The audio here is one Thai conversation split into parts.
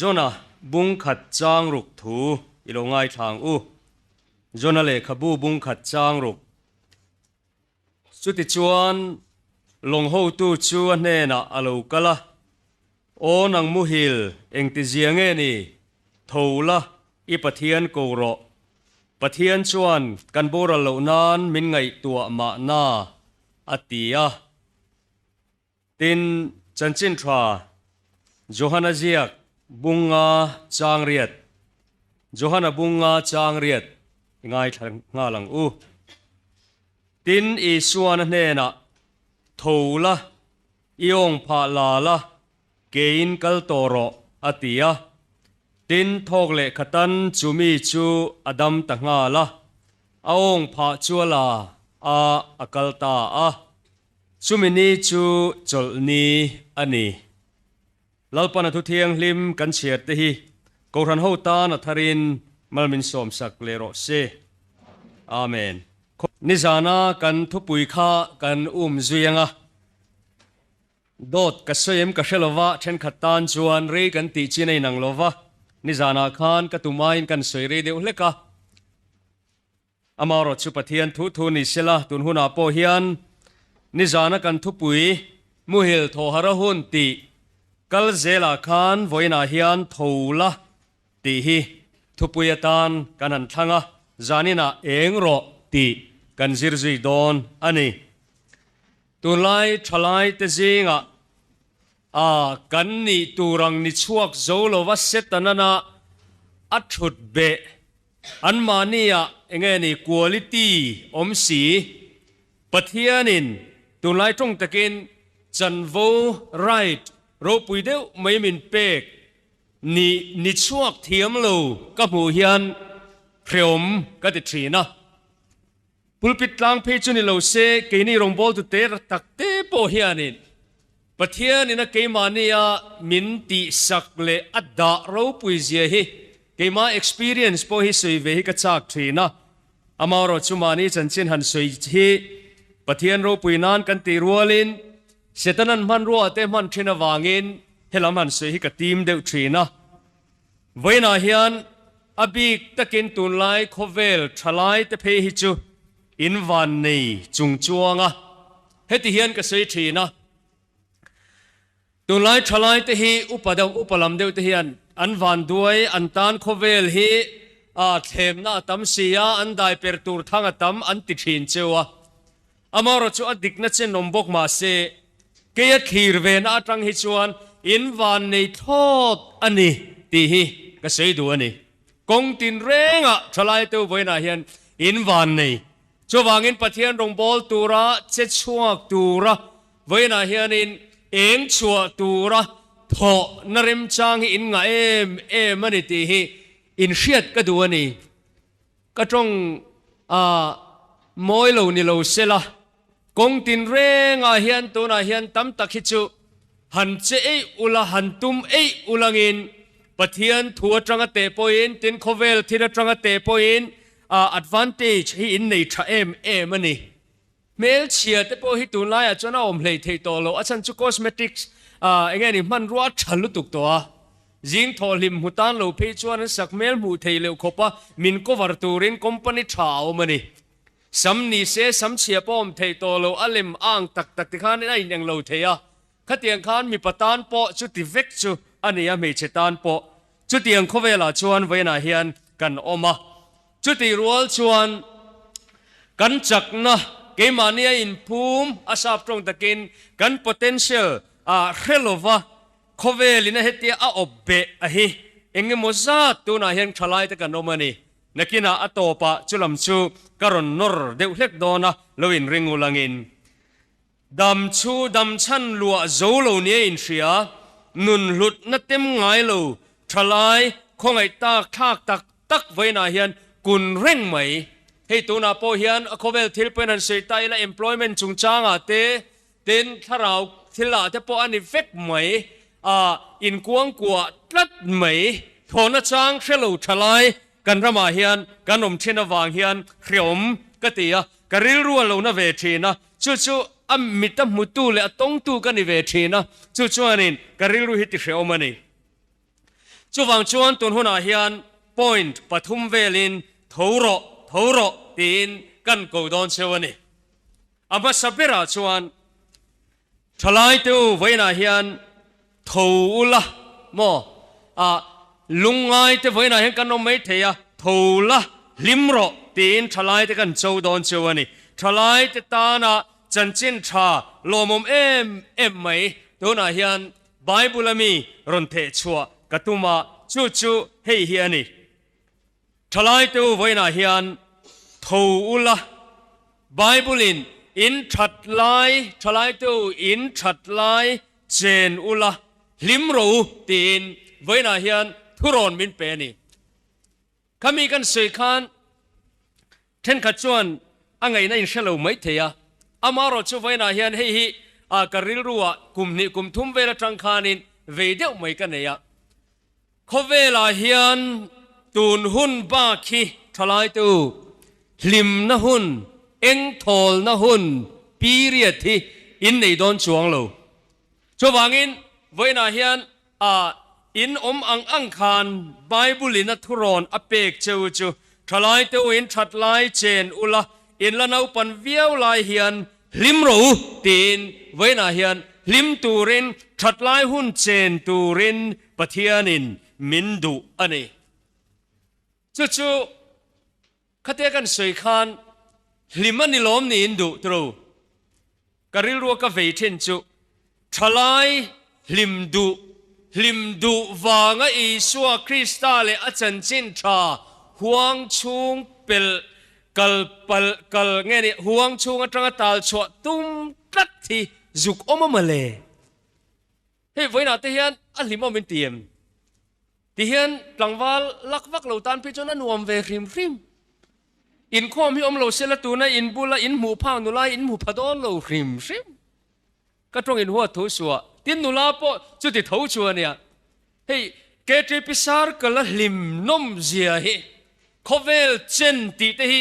zona bung khat chang ruk thu ilongai thang u zona le khabu bung khat chang ruk chuti chuan long ho tu chu ne na alo kala o nang mu hil engti ziange ni thola I pathian ko ro pathian chuan kan bora lo nan min ngai tua ma na atia tin chanchin thra Johanna ziak bunga changriat Johanna bunga changriat ngai thang nga lang u tin I suan ne na thola iong pha la la kein kal toro atia tin thok le khatan chumi chu adam ta nga la aong pha chuala a akalta a chumini chu cholni ani lalpana thu thiang hlim kan chiat te hi ko ran ho ta na tharin malmin som sak le ro se amen ni zana kan thu pui kha kan zuianga dot ka soyem ka shelova then khatan chuan re kan ti chinai nang lova ni zana khan ka tumain kan soi re deu hleka amaro chu pathian thu thu ni sela tun huna po hian ni zana kan thu pui muhil tho hara hun ti kal zela khan voina hian thola ti hi thu pui atan kanan thanga zanina engro ti kan zirzui don ani tunlai thalai te zinga kan ni turang ni chuak zolo wa setanana athut be anmania engeni quality omsi pathianin tunlai tong takin chanvo right ro puideu maimin pek ni chuak thiam lo ka mu hian phreom ka ti thina pulpit lang phe chuni lo se keini rongbol tu te takte po hianin pathian ina keimania min ti sakle adda ro puizia hi keima experience po hi soi ve hi ka chak thina amaro chumani chanchin han soi hi pathian ro puinan kan ti rualin setanan man ro ate man thina wangin helam han soi hi ka tim deu thina voina hian abik takin tunlai khovel thalai te phe hi chu in van nei chung chuanga heti hian ka sei thina tunlai thalai te hi upadam upalam deu te hian an van duai an tan khovel hi themna tam sia an dai per tur thanga tam an ti thin chewa amaro chu adikna chen nombok ma se ke ya thir ve na atang hi chuan in van nei thot ani ti hi ka sei du ani kong tin renga thalai te voina hian in van nei chuwangin pathian rongbol tura che chuak tura voina hianin eng chua tura tho narim chang hi in nga em mani ti hi in hriat ka du ani ka tong moi lo ni lo sela kong tin renga hian tuna hian tam tak hi chu han che ei ula han tum ei ulangin pathian thua tanga te poin tin khovel thira tanga te poin advantage hi in nei tha em ani mel chia te po hi tunlai a chona om hlei thei to lo achan chu cosmetics engeni man ruwa thalu tuk to a jing tholim hutan lo phe chuan sak mel mu thei le khopa min cover turin company thao mani samni se sam chia pom thei to lo alim ang tak tak ti khan ai nang lo theya khatiang khan mi patan po chu ti vek chu ania me chetan po chu tiang khowela chuan veina hian kan oma chu ti rual chuan kan chakna keimania in phum asap trong takin kan potential khelova khovelina hetia a obbe a hi engemoza tuna hian thalai te kan omani nakina atopa chulam chu karon nor deuh hlek dona loin ringulangin dam chu dam chan lua zolo nia in hria nun hlut na tem ngai lo thalai khongai tak thak tak tak veina hian kun reng mai hei tuna po hian a khovel thil pen an sei tai la employment chung changa te ten tharau thila te po ani vek mai in kuang kwa tlat mai thona chang hrelo thalai kan rama hian kan om thina wang hian hriom katia karil rual lo na ve thina chu chu amita mutu le atong tu kan ni ve thina chu chuanin karil ru hiti hriomani chu wang chuan tun huna hian point pathum velin thoro tin kan ko don chewani ama sabira chuan thalai tu voina hian thoula mo lungai te voina hian kan nom mai theya thola limro tin thalai te kan chou don chewani thalai te ta na chanchin tha lomom em mai tuna hian bible ami ron the chua katuma chu hei hiani thalai tu voina hian thoula bible in thalai tu in thatlai chen ula limro tin voina hian thuron min pe ni kami kan sei khan then kha chuan angai na in shalo mai theya amaro chu voina hian hei hi karil ruwa kumni kumthum vela tangkhanin veideu mai kan ya khovela hian tun hun ba khi thalai tu lim na hun eng thol na hun period hi in nei don chuang lo chu wangin voina hian in ang khan bible in a thuron apek chu thalai tu in thatlai chen ula in la nau pan viau lai hian limro tin voina hian lim turin thatlai hun chen turin pathianin mindu ani chu khate kan soi khan limani lom ni indu tro karil ro ka ve then chu thalai limdu wanga isua krista le achan chin tha huang chung pel kal nge ni huang chung atanga tal chwa tum tat thi zuk oma male he voina te hian a limo min tiem ti hian tlangwal lakwak lo tan pi chon anuam ve rim in khom hi om lo sela tu na in bula in mu phang nu lai in mu phadon lo rim ka trong in huwa tho suwa tin nu la po chu ti tho chu ania hei ke tri pisar kala lim nom zia hi khovel chen ti te hi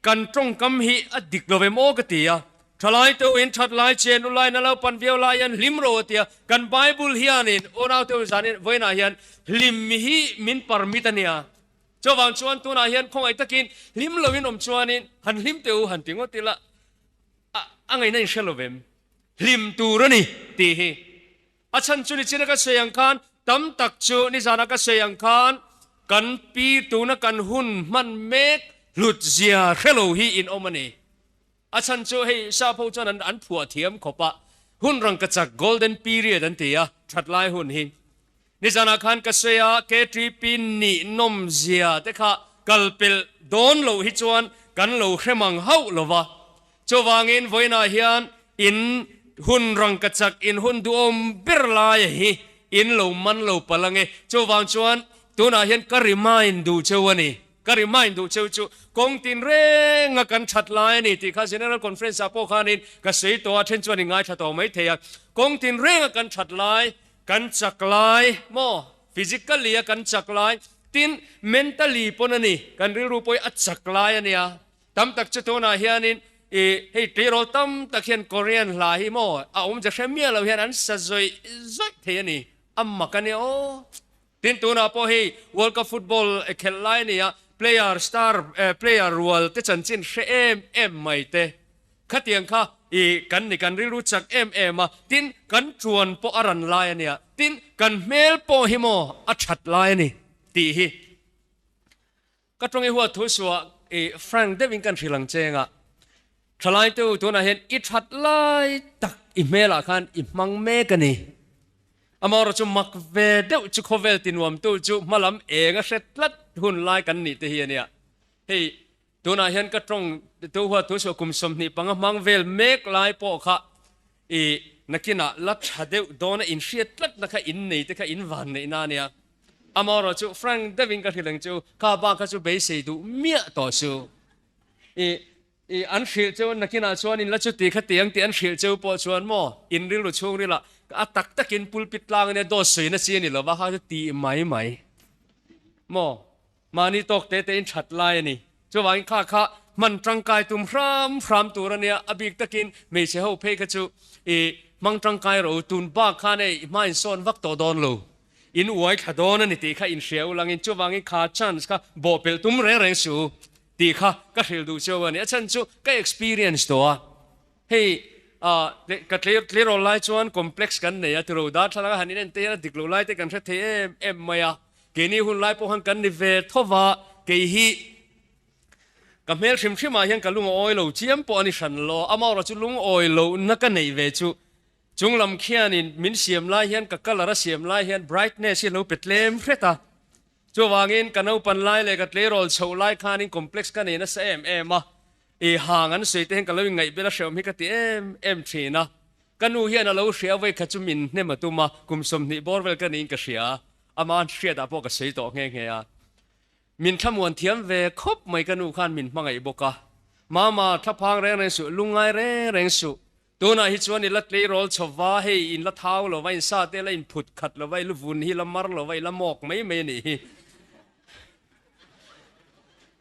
kan trong kam hi adik lo ve mo ka ti ya thalai to in thatlai chen u lai na lo pan viau lai an lim ro tia kan bible hianin onau te zanin voina hian lim hi min parmitania cho wang chuan tu na hian khong ai takin lim lovin om chuanin han lim teu han tingo tila angai na shelovem lim tu rani ti hi achan chu ni china ka seyang khan tam tak chu ni zana ka seyang khan kan pi tu na kan hun man mek lut zia hello hi in omani achan chu hei sa pho chuan an phua thiam khopa hun rang ka chak golden period an tia thatlai hun hi ni zana khan ka seya ke tri pin ni nom zia te kha kalpil don lo hi chuan kan lo hremang hau lova cho wangin voina hian in hun rang ka chak in hun du om bir lai hi in lo man lo palange cho wang chuan tuna hian ka remind du chewani ka remind du chew chu kong tin renga kan thatlai ni ti kha general conference apo khanin ka sei to athen chuan ngai tha to mai theya kong tin renga kan thatlai kan chaklai mo physically kan chaklai tin mentally ponani kan ru poi a chaklai ania tam tak chu tona hianin hei tiro tam tak hian korean la hi mo a ja khemia lo hian an sa zoi the ani amma kan o tin tuna po hei world cup football khelai nia star player world te chanchin em mai te khatiang kha kan ni kan ru chak ma tin kan chuan po aran lai ania tin kan mel po hi mo a that lai ni ti hi ka tong e huwa thu suwa frank devin kan thilang chenga thalai tu na hen i that lai tak i mela khan i mang me kani amaro chu mak ve deuh chu khovel tinwam tu chu malam enga setlat hun lai kan ni te hi ania hei tuna hian ka trong tu huwa tu so kum som ni panga mang vel mek lai po kha nakina lat hadeu dona in shiat lat nakha in nei te kha in van nei na nia amaro chu frank devin ka thilang chu ka ba ka chu be sei du mia to chu an shil chu nakina chuan in la chu ti kha tiang ti an shil chu po chuan mo in ril lu chung rila atak takin pulpit lang ne do sei na chi ni lo ba ha ti mai mo mani tok te in that lai ni chu wang kha man tangkai tum hram turania abik takin me se ho phe ka chu mang tangkai ro tun ba kha nei mai son vak to don lo อินอวยขดอนนี่ตีข้าอินเชียวลังอินจูวังอินขาชันส์ข้าบ่เปิลตุ้มเร่งสูตีข้าก็เชิลดูเจ้าวันนี้ฉันจูก็ experience ตัวเฮ้ยก็clear allไลจวน complex กันเนี่ยที่เราดัดแล้วก็หันนี่เนี่ยที่ดิกลูไลที่กันเสียเอ็มไม่อะเกนี่หุ่นไลพวกหันกันนี่เวทว่าเกฮีกับเมลชิมชิมาเห็นกับลุงออยโลเจียมปอนิชันโลอามาเราจุลุงออยโลนักกันในเวจูจุงลำเขียนินมินเสียมไลเห็นกับกัลระเสียมไลเห็น brightness เราเป็ดเล่มเฟรตาจูวางอินกันเอาปันไลเลยกับเลโรลโชว์ไลคานิน complex กันเนี่ยนะเอ็มมาห่างกันสุดที่เห็นกันเราไงเบลเชียวมีกันที่เอ็มทีนะกันนูเห็นเราเสียไว้ขจุมินเนี่ยมาตุมากุมสมนิบอร์เวลกันนี่ก็เสียอามาเสียดาพวกก็เสียต่อเงี้ยมินขมวนเทียมเวคบไม่กันนูขันมินมังไงบอกะมาทับพังแรงสุลุงไงแรงสุตัวน่ะฮิจวนนี่ละเลโรลชวาให้อินละเท้าเราไว้อินซาเตละอินพุดขัดเราไว้ลูบุนฮิละมารเราไว้ละหมอกไม่นี่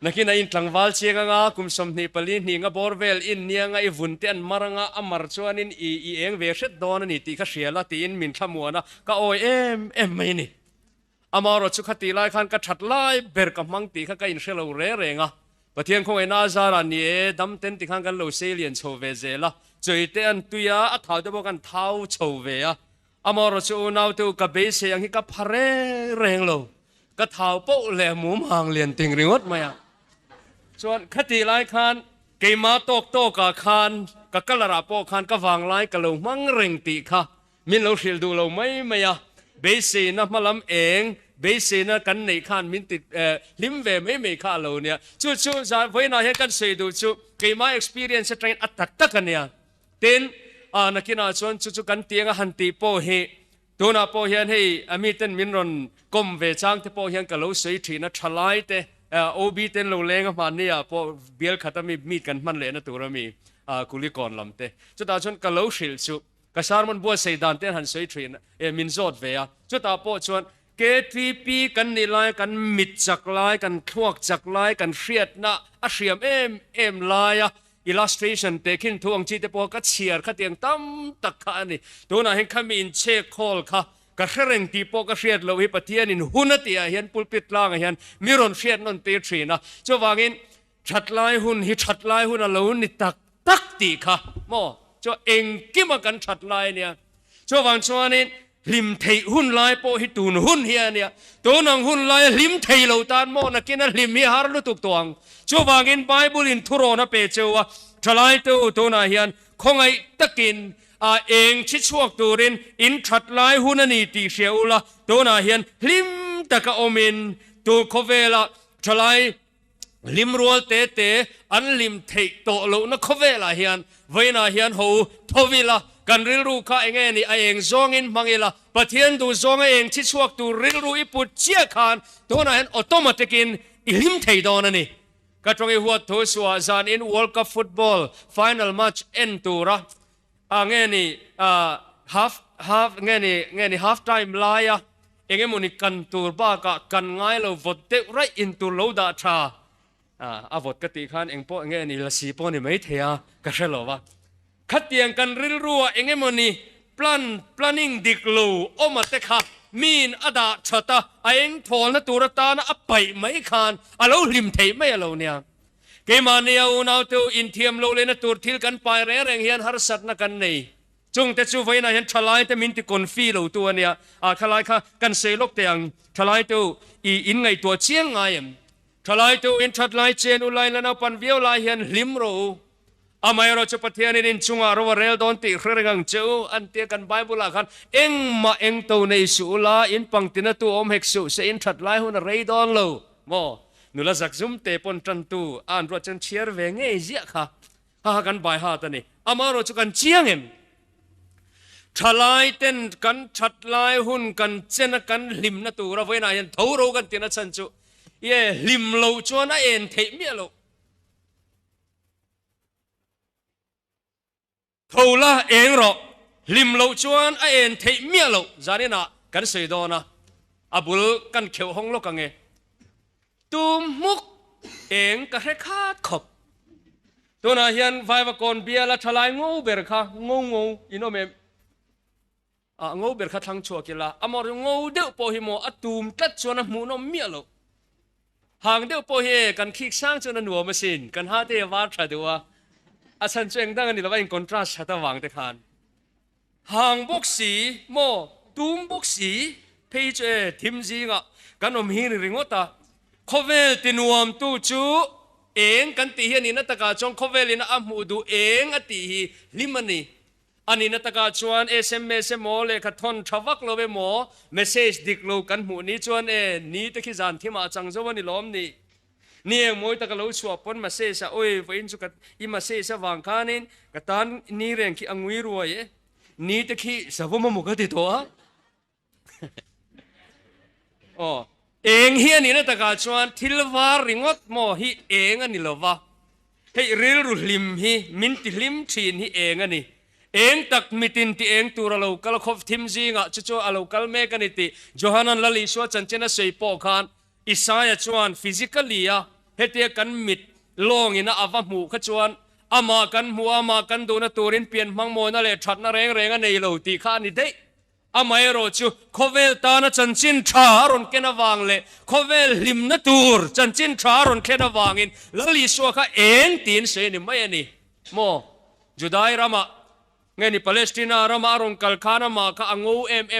นักอินทางวัลเชียงงาคุมสมนิปลินนี่งาบอร์เวลอินเนี่ยงาอีวุนเตียนมารงาอมารชวนอินอีเองเวชดดอนนี่ตีข้าเสียละตีอินมินขมวนนะก็โอ้ยเอ็มไม่นี่อามารถชุกตีไล่ขันก็ชัดไล่เบิร์กมังตีข้าก็อินเชลเราเร่งอ่ะปะเทียนคงไอ้นาซารานี่ดำเต็นตีขันกันเราเซเลียนโชเวเซละจอยเตียนตุยาอัฐาวจะบอกกันเท้าโชเวอ่ะอามารถชูนาวตัวกับเบสเซียงที่กับพาเร่งเราก็เท้าโป๊ะแหลมมุมห่างเลียนติงริงวัดไหมอ่ะส่วนคติไล่ขันเกมาโตกับขันกับกะลาราโปขันกับวางไล่กับเรามังเร่งตีค่ะมินเราเชียลดูเราไม่อ่ะเบสเซียนมาลำเองเบสนะกันในขันมินติดลิมเวไม่ข้าเราเนี่ยจู่จะไว้หน่อยให้กันเสียดูจู่เกี่ยมา experience จะเทรนอัตตักกันเนี่ยเต้นนักกินอาชวนจู่กันเตียงหันตีโปเฮตัวน่ะโปเฮียนให้มีเต้นมินรอนกลมเวจังที่โปเฮียนกับเราสวยทีนะทลายเตโอบีเต้นเราเล้งมันเนี่ยโปเบียร์ขัดมีกันมันเลยนะตัวเรามีกุลิกรลำเตจู่ตาชวนกับเราสิลจู่กับสารมันบัวเสียดานเต้นหันสวยทีนะมินโจดเวียจู่ตาโปชวนเกทีปีกันนี่ไล่กันมิดจักไล่กันทวกจักไล่กันเชียดนะอาเชียมเอ็มไล่illustration เตคินทวงจีเตปอกัดเชียร์ขัดเตียงตั้มตักขันนี่ตัวนั้นเห็นขมินเช็คคอลค่ะกัดเร่งตีปอกัดเชียร์เราให้ปะเทียนินหุ่นตีเห็นปุลปิดล่างเห็นมิรอนเชียร์นนตีทรีนะจะวางินชัดไล่หุ่นฮิชัดไล่หุ่นเราหุ่นนี่ตักตีค่ะโม่จะเองกิมากันชัดไล่เนี่ยจะวางชวนนี่ลิมเทหุ่นไล่โปหิตูนหุ่นเฮียเนี่ยตัวนังหุ่นไล่ลิมเทเราตานโมนักกินลิมมีฮาร์ลุตุกตวงชัวบางินไบเบิลอินทุโรนะเปเจวะทลายตัวนาเฮียนคงไอตะกินเองชิดช่วงตัวรินอินทัดไล่หุ่นนี่ตีเชียวละตัวนาเฮียนลิมตะกะอมินตัวโคเวละทลายลิมรัวเตอันลิมเทโตโลนะโคเวละเฮียนไว้นาเฮียนหูทวิละกันริลรูข้าเองนี่เองซองอินมังเอละปะเทียนดูซองเองชิดช่วงตัวริลรูอิปุจเจียคานตัวนาเฮียนออโตมัติกินลิมเทโดนนี่ก็ตรงนี้หัวทัวสัวจานอิน World Cup Football Final Match เอ็นตัวระเงี้ยนี่half เงี้ยนี่ half time ลายเองมันนี่กันตัวบ้ากะกันง่ายเราวดเตะไรอินตัวโลดาชาวดกติขันเองพอเงี้ยนี่ละสีพอนี่ไม่เทียก็ใช่หรอวะขัดเตียงกันริลรัวเองมันนี่planning ดิกลูออกมาเตะค่ะมีนอดาชะตาเองทอลนะตัวตานะไปไม่ขานเราลิมเทไม่เราเนี่ยเกมาเนี่ยอุณาตัวอินเทียมโลเลยนะตัวทิลกันไปแรงเฮียนฮาร์สัตนักันนี่จงแต่ชูไว้นะเห็นทลายแต่มินติคนฟีเราตัวเนี่ยทลายค่ะกันเซลกเตียงทลายตัวอินไงตัวเชียงไงทลายตัวอินทัดไลเจนอุไลแล้วนะปันเวียวไลเฮียนลิมโรอามาเราจะปฏิญาณนินจุงเราเรลดอนติเครื่องงังเจ้าอันเตียกันไบเบิลละกันเอ็งมาเอ็งตัวในสุลาอินปังตินตัวอมเฮกสุเซอินทัดไลหุ่นเรดอนโลโมนุลาจักซุมเตปนจันตูอันรจันเชียร์เวงเอเจียค่ะหากันไปหาตันนี่อามาเราจะกันเชียงเอ็มทลายเต้นกันทัดไลหุ่นกันเจนกันลิมนะตัวเราไว้นายทูโรกันตินจันจูเย่ลิมโลจวนเอ็นเทมีโลทูละเองหรอลิมโลจวนเอ็นเทมีโลจานี่นะกันเสียดอนะบุลกันเขียวห้องโลกังเงตุมุกเองก็ให้ขาดขบตัวน่ะเฮียนไฟวกอนเบียร์ละทลายงูเบิร์ค่ะงูอินโนเม งอเบรขัดทางชัวกิละอมรงอเดวโปหิโมอตูมตัดชวนมูนอมเมียโลหางเดวโปเฮกันคิกสร้างจนหนัวมาสินกันหาเทวาทดัวอาชันเจงดังนี่เราเป็นคอนทราสต์ตะวังเตคานหางบกสีโมตูมบกสีเพจทิมจีงะกันอมหินริงอตาโคเวลตินวมตูจูเองกันตีเฮนี่นัตกาจงโคเวลินอามูดูเองอติฮิลิมันนี่อันนี้นัตกาชวนSMS โมเลขัดทนทวักโลเบโมเมสเซจดิกโลกันหมูนี้ชวนนี้ตะคิจานที่มาจังจวันนี่ล้อมนี่นี่มวยตะกะโลชัวปนมาเซซะโอ้ยวันจุกัดอิมาเซซะวางคานินกัตันนี่เรื่องที่อังวิรวยนี่ตะคิสาวมามุกติตัวอ๋อเองเฮียนี่นัตกาชวนทิลวาริงอดโมฮีเองอันนี้ลวะให้ริลรุลิมฮีมินติลิมทีนฮีเองอันนี้เองตักมิตินที่เองตัวเรากัลคบทิมจีงะจู่ๆเรากัลเมกันติโจฮันนันลลิชัวจันเจนะเสยปอคานอิสายชวนฟิสิกอลีอะเฮตียกันมิดลงอินะอาวะมูขจวนอามากันหัวอามากันโดนตัวรินเปลี่ยนมังโมนั่นแหละชัดนั่นแรงอันนี้เราตีข้านี่เด้อามาเอโรจูโคเวลตานะจันจินชารอนเกนวางเลยโคเวลลิมนะตูร์จันจินชารอนเกนวางอินลลิชัวข้าเองตีนเสนี่ไม่อันนี้โมจุดายรามาไงนี่ปาเลสไตน์รามารงกัลคานามาข้างู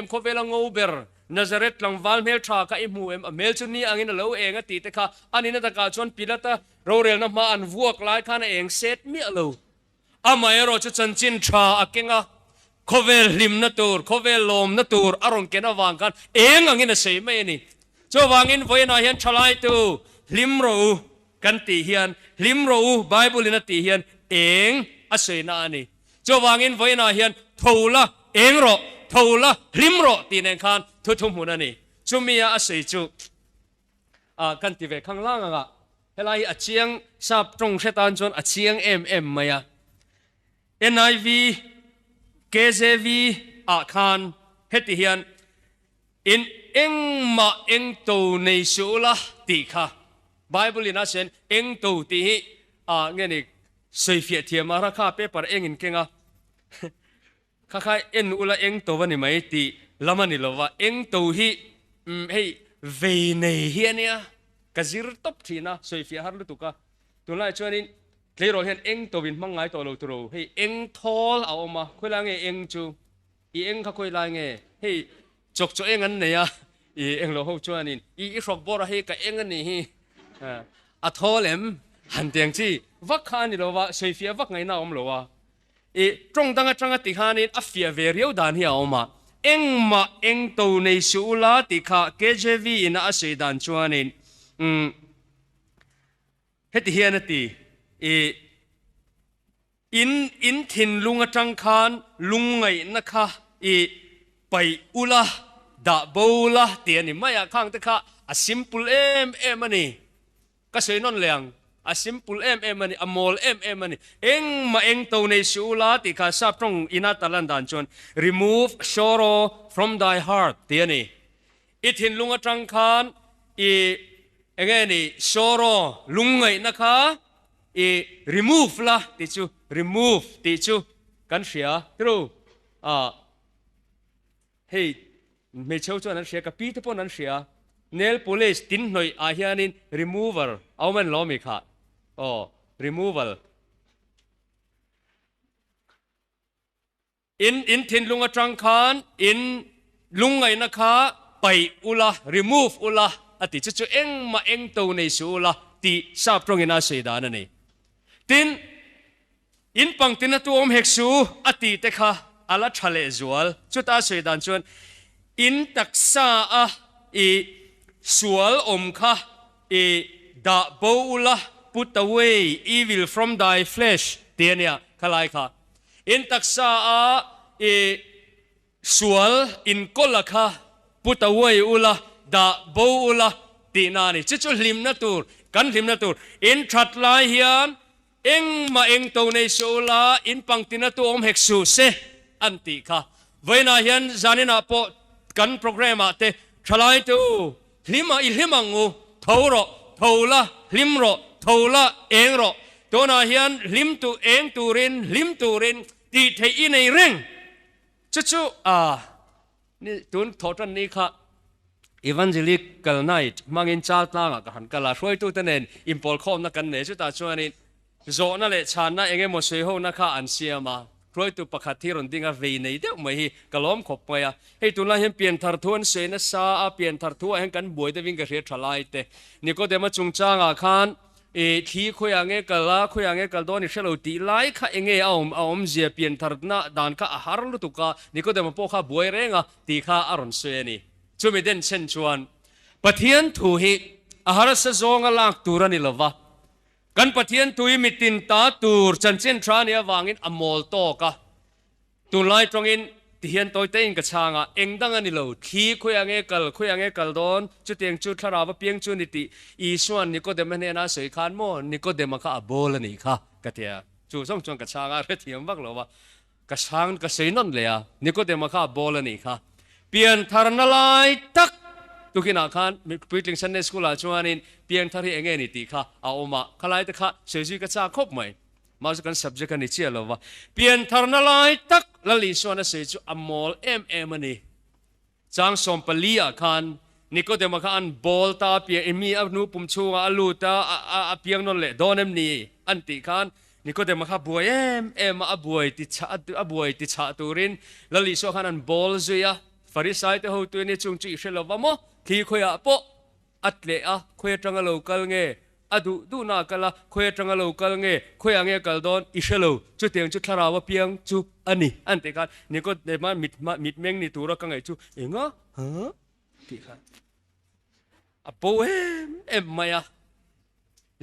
โคเวลงูเบอร์นาซาเรตลังวัลเมลทราข้าอิมูเมลชุนีอังอินเราเองตีแต่ข้าอันนี้นัตกาชวนปิลตาเราเรียนน้ำมาอันวัวกลายข้าเองเซตเมียเราอามาเอโรจะจันจินทราอักเกงะโคเวลลิมนัตูร์โคเวลลมนัตูร์อารมณ์เกณฑ์วางกันเองอังอินเสยไม่นี่จวางอินไว้นาเฮียนชลายตูลิมโรกันตีเฮียนลิมโรไบเบิลนตีเฮียนเองอาศัยนานี่จวางอินไว้นาเฮียนทูละเองโรทูละลิมโรตีนันคันทุกๆหัวนั่นนี่จุมีอาศัยจูกันตีเวข้างล่างอ่ะเฮลัยอาเชียงชาบตรงเชตันจนอาเชียงมายา NIV KJV อาคารเฮติเฮียนอินเอ็งมาเอ็งตูในสุละตีค่ะไบเบิลน่าเช่นเอ็งตูตีเงี้ยนี่สวยเฟียเทียมาราคาเปปร์เอ็งอินเก่งอ่ะข้าเอ็นอุละเอ็งตัววันนี้ไม่ตีละมันนี่ละว่าเอ็งตูฮีให้เวเนเฮียเนี่ยกระซิรตบทีนะสวยเฟียฮาร์ลุตุกะตัวนั้นชวนนี้เคลียร์เห็นเอ็งตัววินมังไงตัวเราตัวให้เอ็งทอลเอามาคุยละไงเอ็งจูอีเอ็งข้าคุยละไงให้จกเอ็งอันเนี่ยอีเอ็งเราเขาชวนนี้อีรบบอระให้กับเอ็งอันนี้อัทอลเอ็มหันเตียงจีวักขานี่เราว่าสวยเฟียวักไงน่าอมเราว่าตรงตั้งจังติขานี่อัฟเฟียเวรียวดานเฮียเอามาเอ็งมาเอ็งตัวในสุลาติขาเกจวีน่าอาศัยดานชวนนี้เฮติเฮียนตีอินทินลุงจังคานลุงไงนะคะไปอุลาดาบูลาเตียนี่ไม่อยากข้างแต่ข้าsimple มันนี่ก็สวยนนเลียงsimple มันนี่mall มันนี่เอ็งมาเอ็งตัวในสุลาติข้าทราบตรงอินาตัลันดันจวน remove sorrow from thy heart เตียนี่อินทินลุงจังคานเอ็งนี่ sorrow ลุงไงนะคะremove ละติจู remove ติจูกันเสียตรูเฮ้ยไม่เชื่อจวนนั้นเสียกับปีที่พวกนั้นเสีย nail polish ตินหน่อยอาเฮียนิน remover เอามันล้อมีขาดremoval อินทินลุงจังคานอินลุงไงนะคะไปอุลา remove อุลาติจูเอ็งมาเอ็งตัวในสุลาติทราบตรงอินาเสดานั่นเองตินอินปังตินตัวเฮกซูอติเตค่ะอาลาทะเลจวลจุดอาศัยดันชวนอินตักษาสวลค่ะดาบูละ put away evil from thy flesh เตียเนี่ยขลายค่ะอินตักษาสวลอินกลค่ะ put away อุละดาบูละตีนานี่จุดลิมนาตูร์กันลิมนาตูร์อินทัดลายเฮียนเอ็งมาเอ็งตัวในโซลาอินปังตินาตัวเฮกซูเซอันติค่ะเวน่าเฮียนจานินาโปกันโปรแกรมเตทลายตัวลิมาอิลิมังงูทูโรทูละลิมโรทูละเอ็งโรตัวน่าเฮียนลิมตัวเอ็งตัวรินลิมตัวรินตีเทอินในเร่งจู่ นี่ตุนทอตันนี้ค่ะ evangelical night มังอินจ้าตางกันกันละช่วยตัวเองอิมพอลคอมนักกันเนี่ยชุดตาชวนนี่โจนั่นแหละชานะเองมั่วเสียหัวนักอันเสียมาช่วยตัวประคัตที่รอนดิ้งอ่ะวีนี่เดี๋ยวไม่ฮีกล้อมขบไปอ่ะให้ตัวนั้นเห็นเปลี่ยนทาร์ทวนเสียนะซาเปลี่ยนทาร์ทวนเห็นกันบวยแต่วิ่งกระเรียทลายเตนี่ก็เดี๋ยวมาจุงจ้างอ่ะคันที่คุยอย่างเงี้ยกันละคุยอย่างเงี้ยกันโดนนี่เชลล์ตีไล่ข้าเองเอาเสียเปลี่ยนทาร์ทน่ะด่านข้าอาหารลุตุกะนี่ก็เดี๋ยวมาพวกข้าบวยเร่งอ่ะตีข้าอารมณ์เสียนี่ช่วยไม่เด่นเช่นชวนปะเทียนถูหิอาหารเสจงลากตูรันิลวะกันปะเทียนตุยมิตินตาตูร์จันเช่นทรานี่วางินอมอลโตกะตุไลตรงอินที่เห็นตัวเต็งกระชางอ่ะเองดังอันนี้เลยที่คุยอย่างเงี้ยกันโดนจุดเตียงจุดทาราวเพียงจุดนิติอีส่วนนี่ก็เดมันเนี่ยนะสวยขานโมนี่ก็เดมันข้าโบลนี่ค่ะกะเทียจู่ส่งจวนกระชางอ่ะเรื่องบักเลยว่ากระชางกระเสยนั่นเลยอ่ะนี่ก็เดมันข้าโบลนี่ค่ะเปลี่ยนทารนลายตักตุกินาคันมีพิจิตรซันเดย์สคูลอาจวนนี่เปลี่ยนทารีเองนี่ตีค่ะเอาออกมาขลายตะค่ะเสียชีวิตกระชางครบไหมมาสักการ subject กันนี่เชื่อเลยว่าเปลี่ยนทารนลายตักละลิส่วนนั้นเสียชีวิตอมอลนี่จางสมปลีอาคันนี่ก็เดี๋ยวมาคันบอลตาเปียงมีอนุปุ่มชูอาลูตาเปียงนั่นแหละโดนนี่อันติคันนี่ก็เดี๋ยวมาคันบวยบวยติชาตูรินละลิส่วนคันบอลซุยฟาริสัยเตหูตัวนี้จงจีเชลวะโมที่คุยอะปะอัตเลอะคุยจังโลกัลเงอดูนักละคุยจังโลกัลเงคุยอังเงกัลดอนอิเชลจุดเตียงจุดทาราวะเปียงจุอันนี้อันติคันนี่ก็เดี๋ยวมามิดเมงนี่ตัวรักกังไงจุเองฮะที่คันอะปะไม่อะ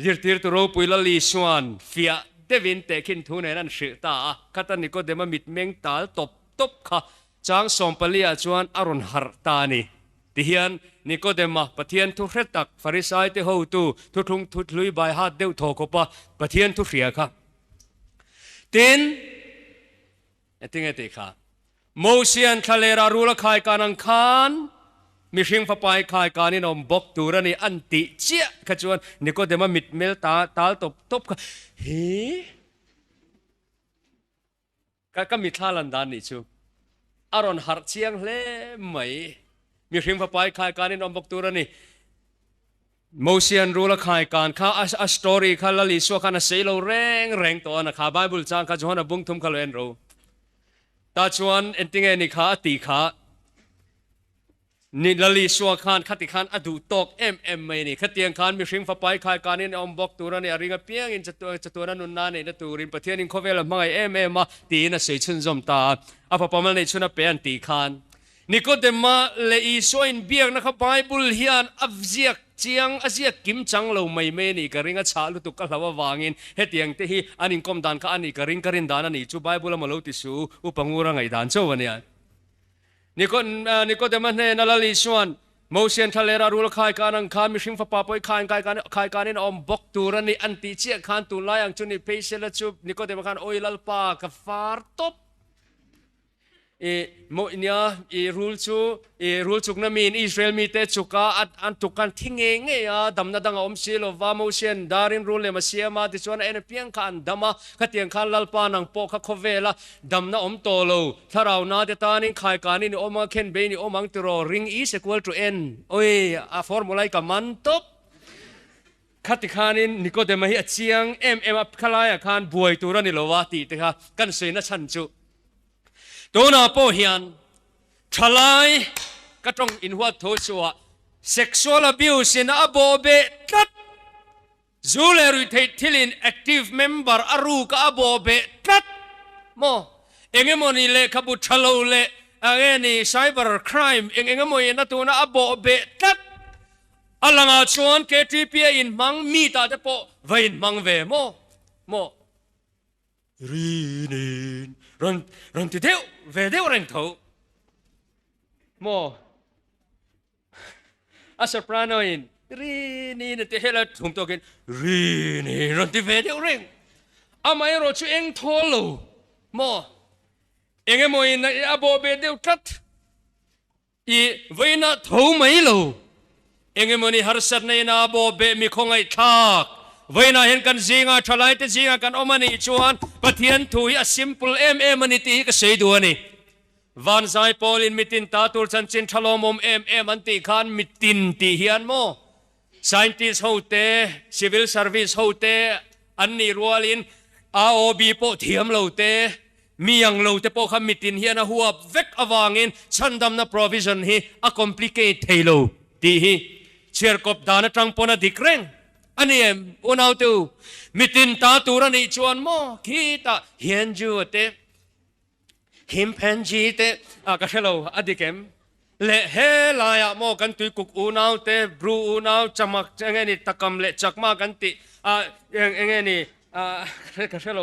ยืดตัวเราปุยละลิสวนฟิอาเดวินเตคินทุนนั้นเสียตาคัตนี่ก็เดี๋ยวมามิดเมงตาตบค่ะจางสมปลีอาจวนอรุณหร์ตานีที่เห็นนี่ก็เดมาปะเทียนทุเรตักฟาริสัยเตหูตูทุทุงทุลุยใบฮัดเดวทอกปะปะเทียนทุเรียค่ะตินติงเอติค่ะโมเสียนทะเลรารูละคายการังคานมีชิงฟ้าไปคายการนี่นอมบกตูระนี่อันติเจี๊ยขจวนนี่ก็เดมามิดเมลตาตบค่ะเฮ้ก็มีท่าลันดานนี่ชูอารอนหาร์เชียงเล่ไหมมีชิมฟ้าไปขายการนี่นอมบกตัวนี่โมเสียนรู้ละขายการข้าอัสตอรี่ข้าละลิสัวข้าน่ะเสียเราแรงตัวนะข้าไบเบิลจางข้าจวนน่ะบุ้งทุ่มข้าเลยเอ็นรู้ตาจวนเอ็นติงเอนี่ข้าตีข้านี่ละลิสัวข้าขัดติข้าอดูตกไม่นี่ขัดเตียงข้ามีชิมฟ้าไปขายการนี่นอมบกตัวนี่อะไรก็เพียงอินจะตัวนั้นนุ่นนั่นนี่นะตัวรินประเทศนี้เขาเวลาไม่มาตีน่ะเสียชุนจอมตาอาพอประมาณนี้ชุนน่ะเป็นตีข้านี่ก็เดมาเลอีโซอินเบียกนะครับไบเบิลเฮียนอัฟเจียกเจียงอาเจียกกิมจังเราไม่เมนี่กระริงอาชาลุตุกกะลาววางินเฮตียงเตฮีอันนี้คอมดานข้าอันนี้กระริงดานนี่จูไบเบิลมาลุติสูอุปังอุรังไอดานโจวันนี้นี่ก็เดมาเนนัลลิชวนโมเสียนทะเลรารูลคายการังคานมิชิงฟ้าปอยคายการนี่อมบกตูรันนี่อันติเจียคานตุลายังจุนี่เพย์เซลจูนี่ก็เดมาคานโอยลัลปากฟาร์ตบโมอินยารูลชุกนามีนอิสราเอลมีเตจุกาอันตุกันทิ้งเองดำนาดังอมศิลวาโมเชนดารินรูเลมาเสียมาติชวนเอ็นเพียงขันดำมาขัดเตียงขันลัลปานังโปขะโคเวลาดำนาอมโตโลถ้าเรานาเดตานิขายการนี่อมาเคนเบนี่อมังติโรริงอีสอีควอลทูเอ็นโอ้ยฟอร์มูลากับมันตบขัดติขานินนี่ก็เดมาฮิอเชียงอัพขลายขันบวยตัวรันนี่โลวาติติค่ะกันสวยนะฉันจุตัวน่าโปเฮียนทลายก็ต้องอินหัวโทชัว sexual abuse นะอโบเบตัดจูเลรุเทติลิน active member อารูก็อโบเบตัดโมเองโมนี่เละขบุทะลุเละเองนี่ cyber crime เองโมยนะตัวน่าอโบเบตัดอัลลังอาชวนเคทีพีอินมังมีตาจะโปไว้มังเวโมรีนินรันติเดียวเวเดียวเร่งทูโมอาสปราโนอินรีนินติเฮลัดทุ่มตัวกินรีนินรันติเวเดียวเร่งอาไม่รู้ช่วยเองทอลูโมเองโมอินอาโบเบเดียวทัดอีเวน่าทูไม่ลูเองโมนี่ฮาร์สันในนาโบเบมีคงไอทักเวน่าเห็นกันจิงอ่ะทลายแต่จิงอ่ะกันอมันนี่ชวนปะเทียนถุยอ่ะ simple มันนี่ตีก็เสียดัวนี่ วันไซปอลินมิตินตาตูจันจินทลอมอมอันติคานมิตินตีเฮียนโมscientist โฮเต civil service โฮเตอันนี้รัวลิน ROB โปเทียมโลเตมีอย่างโลเตโปคำมิตินเฮียนะหัวเวกอวางินฉันดำนะ provision ฮีa complicate เทโลตีฮีเชื่อกบดานจังปนดิกเร่งอันนี้อุณเอาตูมิตินตาตูรันอีจวนโมคีตาเฮียนจูเตหิมเพนจีเตก็เชโลอดิเกมเละเฮลายโมกันตุยกุกอุณเอาเตบรูอุณเอาจมักเงนี่ตะกำเละจักมากันติเงนี่ก็เชโล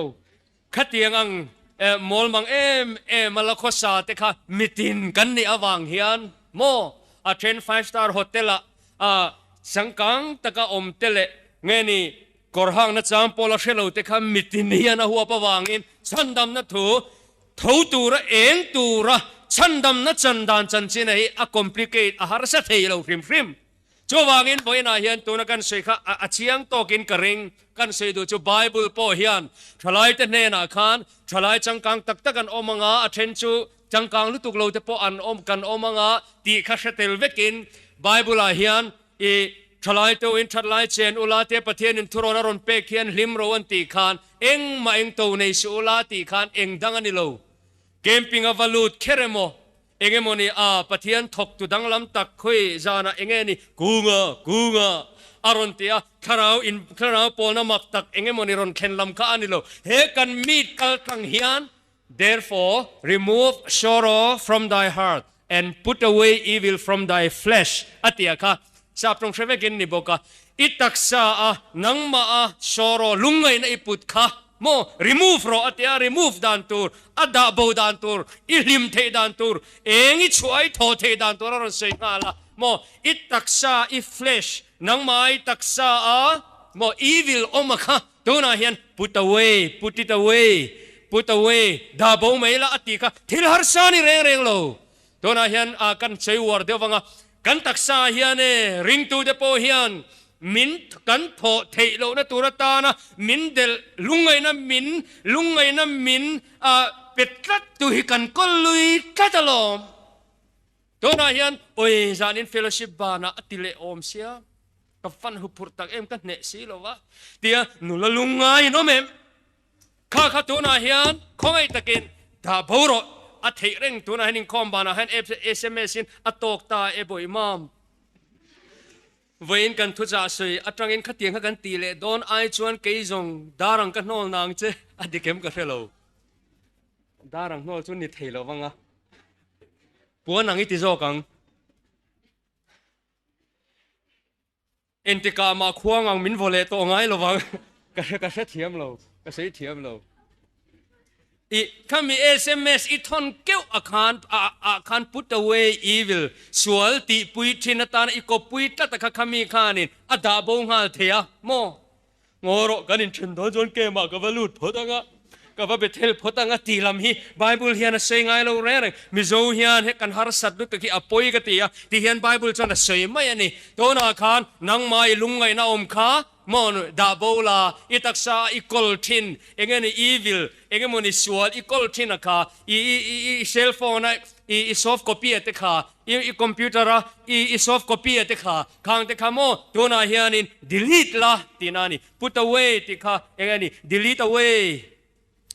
ขัดเตียงอังมอลมังมาละโคสาเตค่ะมิตินกันนี่อวังเฮียนโมเทรน5 star hotel สังกังตะกะอมเตเลเงนี่กอร์หังนะจามโปลาเชโลเตค่ะมิตินเฮียนะหัวปะวังอินสันดำนะถูทูตูระเองตูระฉันดำนัดฉันดานฉันจีนให้complicateหาร์สัตย์เราฟิมจวางอินบ่อยน่าเห็นตัวนักการศึกษาอาชีพโตกินกระริงกันศึกษาจูไบเบิลพ่อเฮียนทลายแต่เนน่าขานทลายจังกังตักตะกันอมังอาเทนจูจังกังลุตุกโลเตพ่ออันอมกันอมังอาตีข้าศึกเตลเวกินไบเบิลเฮียนทลายตัวอินทลายเชนอุลาเตปะเทียนอินทุรนารอนเปกเฮียนลิมโรวันตีขานเอ็งมาเอ็งตัวในสุอุลาตีขานเอ็งดังอันนี้โลเกมปิงอวลูดเคเรโมเองโมนี่ปะเทียนทกตุดังลำตักคุยจานะเองนี่กูงะอารอนเตียคาราวปอนามักตักเองโมนี่รอนเข็นลำข้านี่โลเฮกันมีดกัลทังเฮียน therefore remove sorrow from thy heart and put away evil from thy flesh อติยาค่ะทราบตรงเชฟกินนี่บอกว่าอิตักษานังมา sorrow ลุงไงนะอิปุตค่ะโม remove รออัตยา remove ดันตูร์อัดดาบูดันตูร์อิลิมเทดันตูร์เองอิช่วยโทเทดันตูร์เราเสียงาละโมอิตักษาอิ flesh นังมาอิตักษาโม evil อมค่ะตัวน่าเห็น put it away ดาบูไม่ละอัติค่ะทิลฮาร์ซานี่เร่งโลตัวน่าเห็นกันใช้วอร์ดเดียวว่ากันตักษาเฮียนริงตูเดโปเฮียนมินกันพอเทโลนะตุรตานะมินเดลลุงไงนะมินเป็ดกัดตุหิกันก็ลุยกัดลอมตัวนาเฮียนโอ้ยจานินเฟลชิบบานะติเลอมเสียกับฟันหุบปุรตักกันเนสีโลวะเดียนุลลุงไงโนเมมข้าตัวนาเฮียนคงไอตะกินดาบูโรอัฐิเร่งตัวนาเฮียนคอมบานะเห็นSMSอินอัตกตาบ่อยมามเวรกันทุจาสุยอัตรังเงินขัดเตียงกันตีเล่โดนไอชวนเกยจงดารังกันนอลนางเจอดีเกมกันเทโลดารังนอลชวนนิเทโลวังอ่ะปัวนางอิติโจกังเอ็นติกามาควงอังมินโวเลโตง่ายโลวังกันเสียเทียมโลกันเสียเทียมโลอีข้ามี SMS อีทอนเกี่ยวอาคาร put away evil สวลติปุยทินตานอีกปุยตัดตะข้ามีข้านินอดาบงหาเทียโมงอรกันอินเชนโดจนเกมากับวลูดพอตังะกับว่าเบเทลพอตังะตีลำฮีไบเบิลเฮียนเซงไงเราเร่งมิโซเฮียนเฮกันฮาร์สัตดุตะกี้อปอยกตียที่เฮียนไบเบิลจนเซยไม่ยันนี่ตัวนาคารนังไม่ลุงไงนาอมข้ามอนดาโบลาอิตักษาอีกอลทินเองนี่ evil เองมันสวลอีกอลทินนะคะอีเซลโฟนอีซอฟต์คอปี้เตค่ะอีคอมพิวเตอร์อีซอฟต์คอปี้เตค่ะข้างเตค่ะโมตัวน่าเฮียนิน delete ละตีนานี่ put away เตค่ะเองนี่ delete away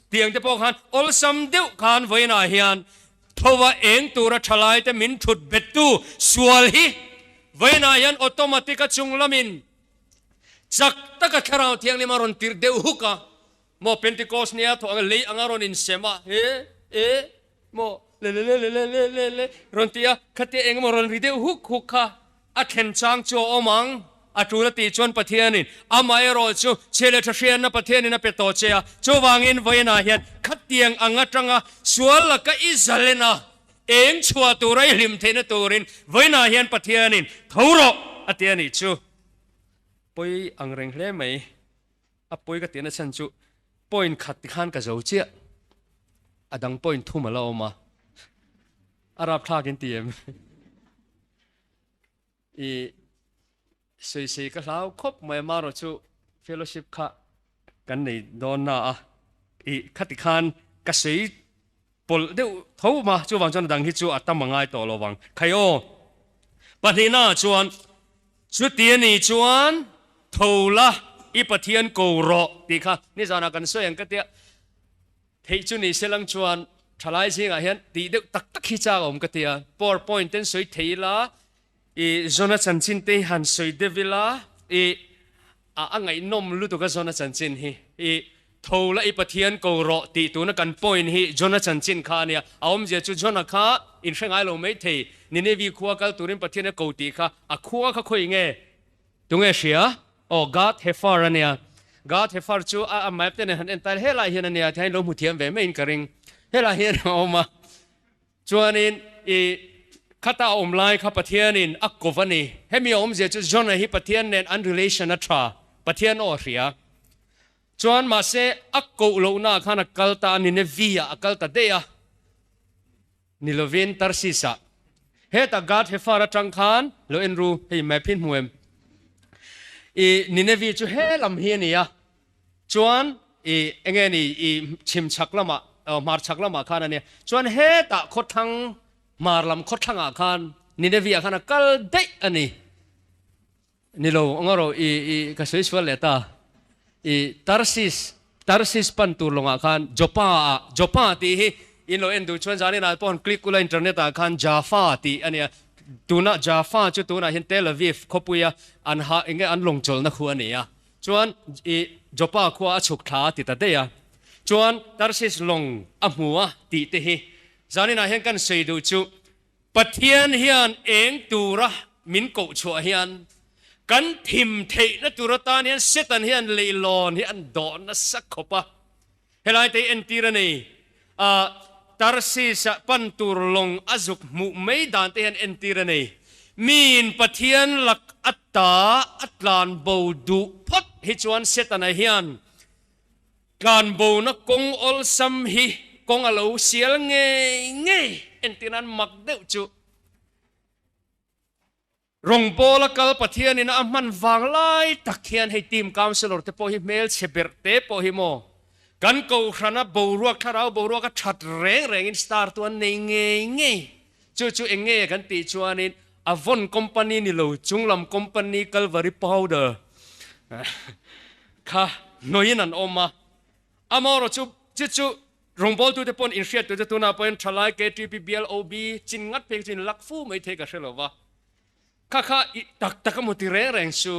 เตียงเตปอกหัน all some เดียวขันไว้น่าเฮียนเพราะว่าเองตัวรัชลายเตมินทุดเบ็ดตูสวลฮีไว้น่าเฮียนออโตมัติกจุงละมินจักตะกะคราวเทียงนี่มารอนติรเดวฮุกะโมเพนติโคสเนี่ยตัวเลยอังารอนอินเซมาโมเลรอนเตียขัดเตียเองมารอนริเดวฮุกะอัดเข็นจางโจอมังอัดรูลตีจวนปะเทียนินอามาเอโรจูเชเลทเชียนนะปะเทียนินนะเปโตเชียจูวางอินไว้นาเฮียนขัดเตียงอังจังะสวลละกะอิซาเลนะเองชัวตัวไรลิมเทนตัวรินไว้นาเฮียนปะเทียนินทาวโรอัดเตียนิจูปอยอังเริงเล่ไหมอ่ะปอยก็เตียนฉันจูปอยขัดขันกับเจ้าเจ้าอ่ะดังปอยทุ่มมาแล้วมาอารับท่ากินเตียมอีสวยๆก็แล้วครบไม่มาหรอกจูเฟลโลชิพค่ะกันในโดนน่ะอีขัดขันกับสวย ปลเดี๋ยวเขามาจู่วังจนดังที่จู่อัตมังไงต่อระวังใครโอปฏิน่าจวนชุดเตียนี่จวนทูละอีปะเทียนกูรอดีค่ะนี่จานากันสวยอย่างก็เดียที่จุนี่เสลังจวนทลายสิงห์เห็นดีเด็กตักขี้จ้าอมก็เดีย PowerPoint เต็นสวยที่ละอีโซนจันจินเตหันสวยเดวิลาอีไงนมรู้ตัวก็โซนจันจินฮีอีทูละอีปะเทียนกูรอตีตัวนักกัน point ฮีโซนจันจินข้าเนี่ยเอาอมเจ้าจุโซนข้าอินเชงไอโลไม่เทนี่เนี่ยวิคัวกัลตัวนี้ปะเทียนกูตีข้าคัวข้าคุยไงตัวเงี้ยเสียGod hefar ania God hefar chu a map te ne han ental hela hian ania thain lo mu thiam ve main karing hela hian oma chuanin I khata om lai kha pathianin akovani hemi om je chu jona hi pathian nen an relation a tha pathian o ria chuan ma se akko lo na khana kalta ni ne via akalta deya nilovin tarsisa heta God hefar atang khan lo enru hei mapin muem Ninevi chu he lam hi ni ya chuan enge ni chim chaklama mar chaklama khan ani chuan he ta khothang mar lam khothanga khan Ninevi khana kal dei ani nilo ngoro ka soiswal eta tarsis pan tur longa khan jopa ti hi ino endu chuan jani na pon click ula internet a khan jaffa ti ani tuna Jaffa chu tuna hin Tel Aviv khopuya an ha inge an longchol na khuwa ni ya chuan jopa khuwa achuk tha ti ta de ya chuan tarsis long amua ti te hi zani na hen kan seidu chu pathian hian eng tura min ko chua hian kan thim thei na tura tan hian setan hian leilon hi an don na sakhopa helai te entirani Tarsis pantur long azuk mu meidan te han entirani min pathian lak atta atlan bodu phot hi chuan setana hian kan bo na kong ol sam hi kong alo sial nge entinan mak deuh chu rong bola kal pathian ina amman wang lai takhian hei team counselor te po hi mail cheber te po hi moกันกูขณะบูรัวข้าเราบูรัวก็ชัดแรงอินสตาร์ตัวนี้เงี้ยจู่เองเงี้ยกันตีชวนินอวอนคอมพานีนี่โลจุงลำคอมพานีคัลวารีพาวเดอร์ค่ะน้อยนั่นออกมาอามอร์จู่รงบอลตัวเดปอนอินเชียตัวตัวน่าเป็นทลายเกทีพีบีเอลโอบีจินงัดเพลงจินลักฟูไม่เทกันเชลวะค่ะตักมุติแรงชู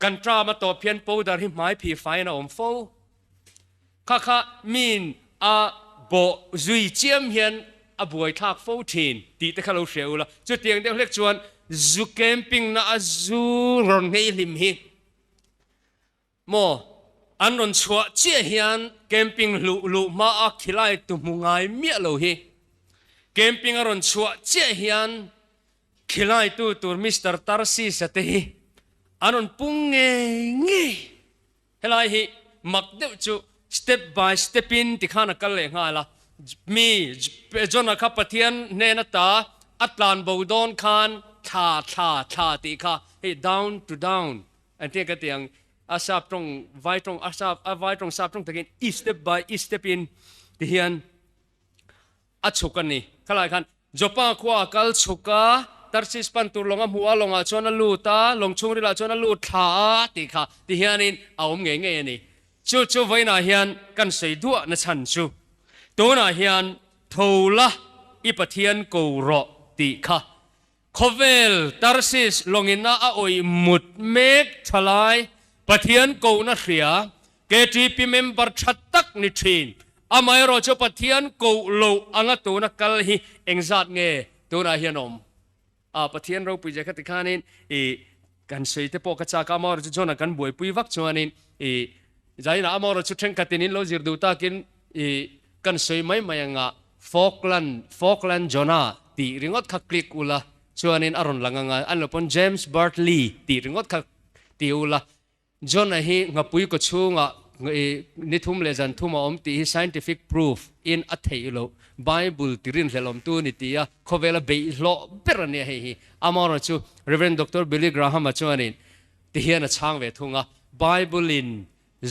กันตรามาต่อเพียนปูดาริไม้ผีไฟน่ะอมฟูข้ามินบ่จุยเจียมเฮียนบวยทัก14ตีแต่ข้าเราเสียวละจุดเตียงเดียวเล็กชวนจูแคมปิ้งน่ะจูรอนเฮลิมฮีโมอันนนชัวเจียเฮียนแคมปิ้งลุมาอักขิไลตุมุงไงเมียเราฮีแคมปิ้งอันนนชัวเจียเฮียนขิไลตัวมิสเตอร์ตาร์ซีสเตฮีอันนนปุ่งเงี้ยเฮลัยฮีมักเดียวจูstep by step in ที่ข้านักเล่ง่ายละมีจนนักปะเทียนเนนตาอัตลานบูดอนคานชาตีข้าให้ down to down อันที่ก็เตียงอาซาบตรงไว้ตรงอาซาบไว้ตรงซาบตรงตะกี้ step by step in ที่เฮียนอัดฉุกันนี่ข้าหลายคันจบป้าขวากัลฉุกะตัดสิสปันตุลงหัวลงชวนลูตาลงชุงริลาชวนลูท่าตีข้าที่เฮียนินเอาเงี้ยนี่จู่ไว้นาเฮียนกันใส่ดัวนัชันจู่ตัวนาเฮียนทูละอีปะเทียนกูรอตีค่ะคอเวลตาร์ซิสลงอินนาออยมุดเมกทลายปะเทียนกูนัเสียเกจีพีเมมเบอร์ชัดตักนิทรีนอาไม่รอจู่ปะเทียนกูโลอังตัวนักกัลฮีเอ็งจัดเงตัวนาเฮียนอมปะเทียนเราปุยใจขัดขานินกันใส่เตปอกระจากามอร์จู่นักกันบวยปุยวักจวนินใจน่ะอมรชุดเชงกัตินินโลจิรดูตากินกันสวยไม่ยังอ่ะฟอกแลนด์จอน่าตีริงอดขักคลิกอุละชวนินอารอนลังงาอันละปนเจมส์บาร์ตลีตีริงอดขักตีอุละจอน่าฮีงับปุยก็ชูงะนิทุมเลจันทุมาอมตี scientific proof in อัฐิโล Bible ตีรินเลลอมตูนิตีอ่ะเขาเวลาเบยโลเปรเนี่ยฮีอมรชู Reverend Dr. Billy Graham มาชวนินตีเฮียนช่างเวทุงอ่ะ Bible in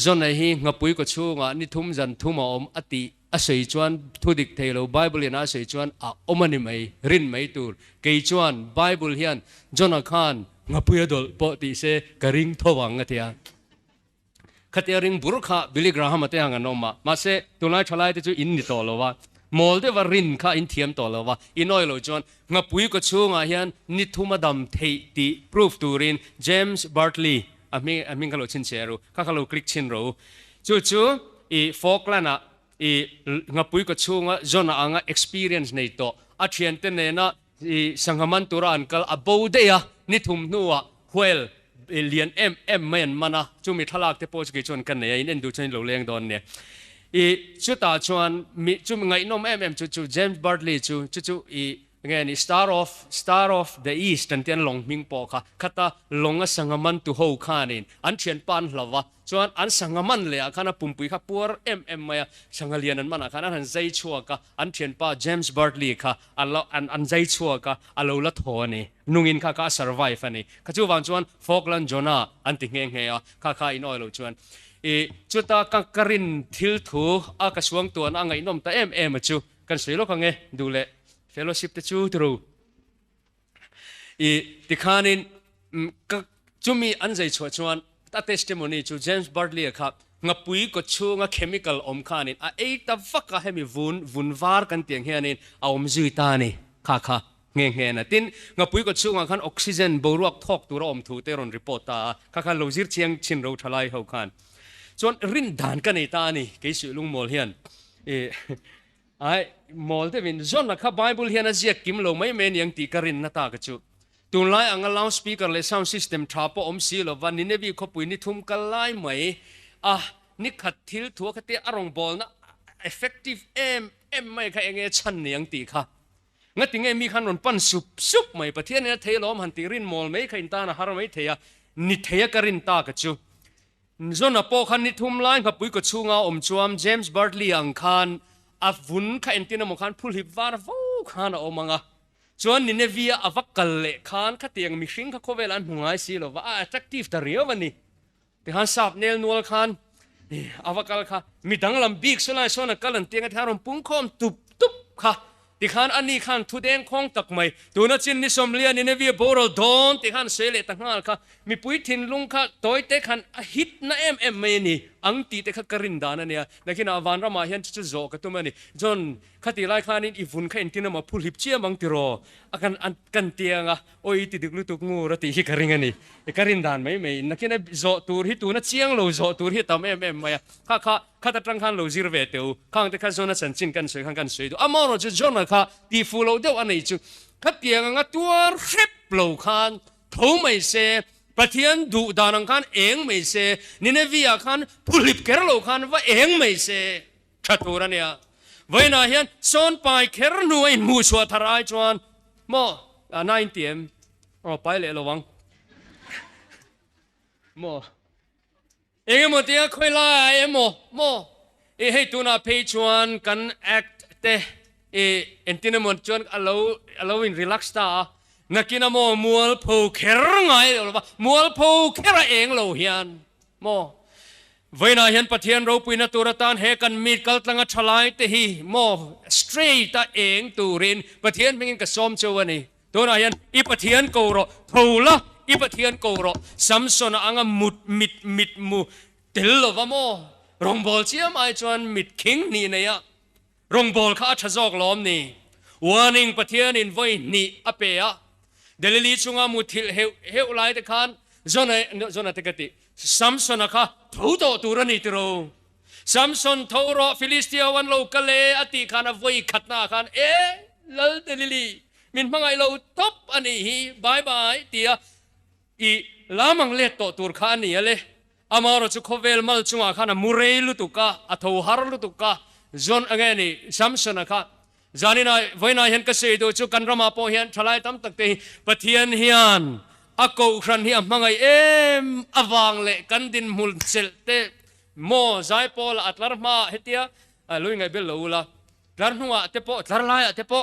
จนไอ้ฮีงับปุยก็ชูงะนิทุมจันทุมาอมอติ อาศัยจวนทุดิกเทโลไบเบิลเฮียนอาศัยจวนอมันนี่ไม่รินไม่ตูร์เกยจวนไบเบิลเฮียนจอนาคานงับปุยดอลปอติเซกริงทวังเทียขัดริงบุรุษบิลิกราฮัมมาเตหังนอมมาเซตุลายชลายที่จูอินนิตอลวะมอลเดวารินข้าอินเทียมตอลวะอินอยโลจวนงับปุยก็ชูงาเฮียนนิทุมาดำเทติพรูฟตูรินเจมส์บาร์ตลีอามิงขลุชินเชรูข้าขลุคลิกชินรูจู่อีโฟกลานะอีงับปุยก็ชูงาจนอ่าง experience ในตัวอาเทียนเตเนนะอีสังหมันตุรานกัลอบูเดียนิทุมนัวเวลเลียนเอ็มเมนมานะจู่มีทลากเตโพสกิจวนกันเนี่ยอินเอ็นดูชันโลเลียงดอนเนี่ยอีชุดตาชวนมีจู่ไงน้องเอ็มจู่เจมส์บาร์ตลีจู่อีไงนี่ star of the east นั่นเตียนลงมิงปอค่ะขัดลงสังหมันตุโฮคานินอันเชียนปันหลาวะชวนอันสังหมันเลยข้านะปุ่มปุยข้าปัวเอ็มมาสังเลียนนั้นมันข้านะหันใจชัวค่ะอันเชียนป้าเจมส์บาร์ตลีค่ะอันใจชัวค่ะอัลลอฮ์ทอนี่นุ่งอินข้า survive นี่ข้าจู่วันชวนฟอกลันจอน่าอันติงเงยข้าอินออยโลชวนจุดตากังกรินทิลทูอากระชวงตัวนั่งไงน้องแต่เอ็มจู่กันสวยโลกไงดูเลยfellowship ตะจูตรูที่ข้านินจู่มีอันใจชัวชวนตัด testimony จู่เจมส์บาร์ตลีครับงับปุยก็ชูงับ chemical อมข้านินตาฟักก็ให้มีวุ้นวาร์กันเตียงเฮียนินเอาอมจุยตานี่ข้าเงี้ยนะตินงับปุยก็ชูงับขันออกซิเจนบรวกทอกตัวเราอมถูเตอร์อนรีพอร์ตตาข้าโลจิร์เชียงชินเราทลายเขาขันส่วนรินดานกันในตานี่เกี่ยลุงมอลเฮียนไอ้มอลเทวินจอนนักไบเบิลเฮียนเจียกิมโลไม่เมนยังตีกรินนัตากจูตุนไลอังลาวสปีกเกอร์เลซาวด์ซิสเต็มทราปอมซีโลวันนี้เนบีขบุยนิทุมกันไลไหมนี่ขัดทิลทัวขัดเตะอารมณ์บอลนะ effective เอ็มไม่ใครเองชันยังตีค่ะงั้นติงมีขันนนปั้นสุบไม่ประเทศนี้เทลอมหันตีรินมอลไม่ใครอินตานะฮาร์ไม่เทียนิเทียกรินตากจูจอนนับพอขันนิทุมไลขบุยก็ชูงาอมจวมเจมส์บาร์ตลีอังคันวุ้นข้าอินตินาโมขันพูดฮิบวาร์ฟูข้านะอมังอ่ะส่วนนี่เนวีอาวักกัลเล่ขันข้าเตียงมิชิงข้าโคเวลันหงายสิโลว่าattractive ตาเรียววันนี้ที่ขันสับเนลนัวขันนี่อาวักกัลข้ามีดังลำบีกสุนัยส่วนกัลลันเตียงที่ฮารมปุ่งคอมตุบข้าที่ขันอันนี้ขันทุเดงคงตักไม่ตัวนั้นจินนิสมเลียนี่เนวีโบรดอนที่ขันเสเลตั้งหัลข้ามีปุยทินลุงข้าตัวเตะขันฮิตนะเอ็มไม่นี่อังตีเตะข้ากรินดานั่นเนี่ยนักกินอาวันรามาเห็นจุดโจกตัวมันนี่จนข้าตีไล่ข้านี่อีฟุนข้าอินตินามาพูดฮิบเชี่ยมังติรอกันเตียงอ่ะโอ้ยติดลุตุกงูรติฮิกริงอันนี่กรินดานไม่นักกินโจตูร์ฮิตูน่ะเชียงโลโจตูร์ฮิตามเอ็มไม่ข้าตัดรังขันโลจิรเวติวข้างแต่ข้าโซนสันจินกันสวยข้างกันสวยดูอามอนจุดจนข้าตีฟูโลเดียวอันนี้จุข้าเตียงอ่ะตัวเร็บโลขันทุ่มไม่เสประเทศดูดานังขันเองไม่เสนิเนวีอาขันผู้ลิบเคร์โลขันว่าเองไม่เสขัดตัวนั่นเนี่ยวันนั้นเห็นโซนไปเคร์นัวอินมูชัวทารายจวนโม่9 PM ไปเลยระวังโม่เองโม่เตี้ยคุยไล่โม่ให้ตัวน่ะเพย์จวนกันแอคเตเอ็นตินโม่จวนallow in relax ตานักกินโมมัวพูเคร์ไงหรือว่ามัวพูเคร์เองโลเฮียนโมวันนั้นเห็นประเทศเราปีนตัวตานเฮกันมีกัลตังฉลายเตหีโมสตรีตเองตูรินประเทศเป็นกันสมเจวันนี้ตัวนั้นเห็นอีประเทศกูรอทูละอีประเทศกูรอซัมซอนอ่างมุดมิดมูติลลว่าโมรองบอลเชียมไอจวนมิดคิงนี่เนี่ยรองบอลข้าชะจอกล้อมนี่วันนึงประเทศนินไว้นี่อเปียเดลิชงามุทิลเฮวไลต์ขันจนเตกติซัมซอนนะคะทูโตตูรันิตโรซัมซอนทูโรฟิลิสเตียวันโลกเลอติขันอวัยขัดนาขันลลเดลิมินพังไอโลท็อปอันนี้บายเตียอีลามังเลตโตตูร์ขันนี่เลยอามารจุโคเวลมัลจุงอาขันมูเรลุตุกะอัทวฮาร์ลุตุกะจนอะไรนี่ซัมซอนนะคะจานินาวันนั้นเห็นกษัตริย์ดูจุกันรามาโพเฮียนทลายตั้มตักเตะปะเทียนเฮียนอากครันเฮียมังไงอวังเละกันดินมุลเซลเตโมใจโปลอัตลาร์มาเฮติยาลุยไงเบลลูลาลาร์นัวเตโปลาร์ลายเตโป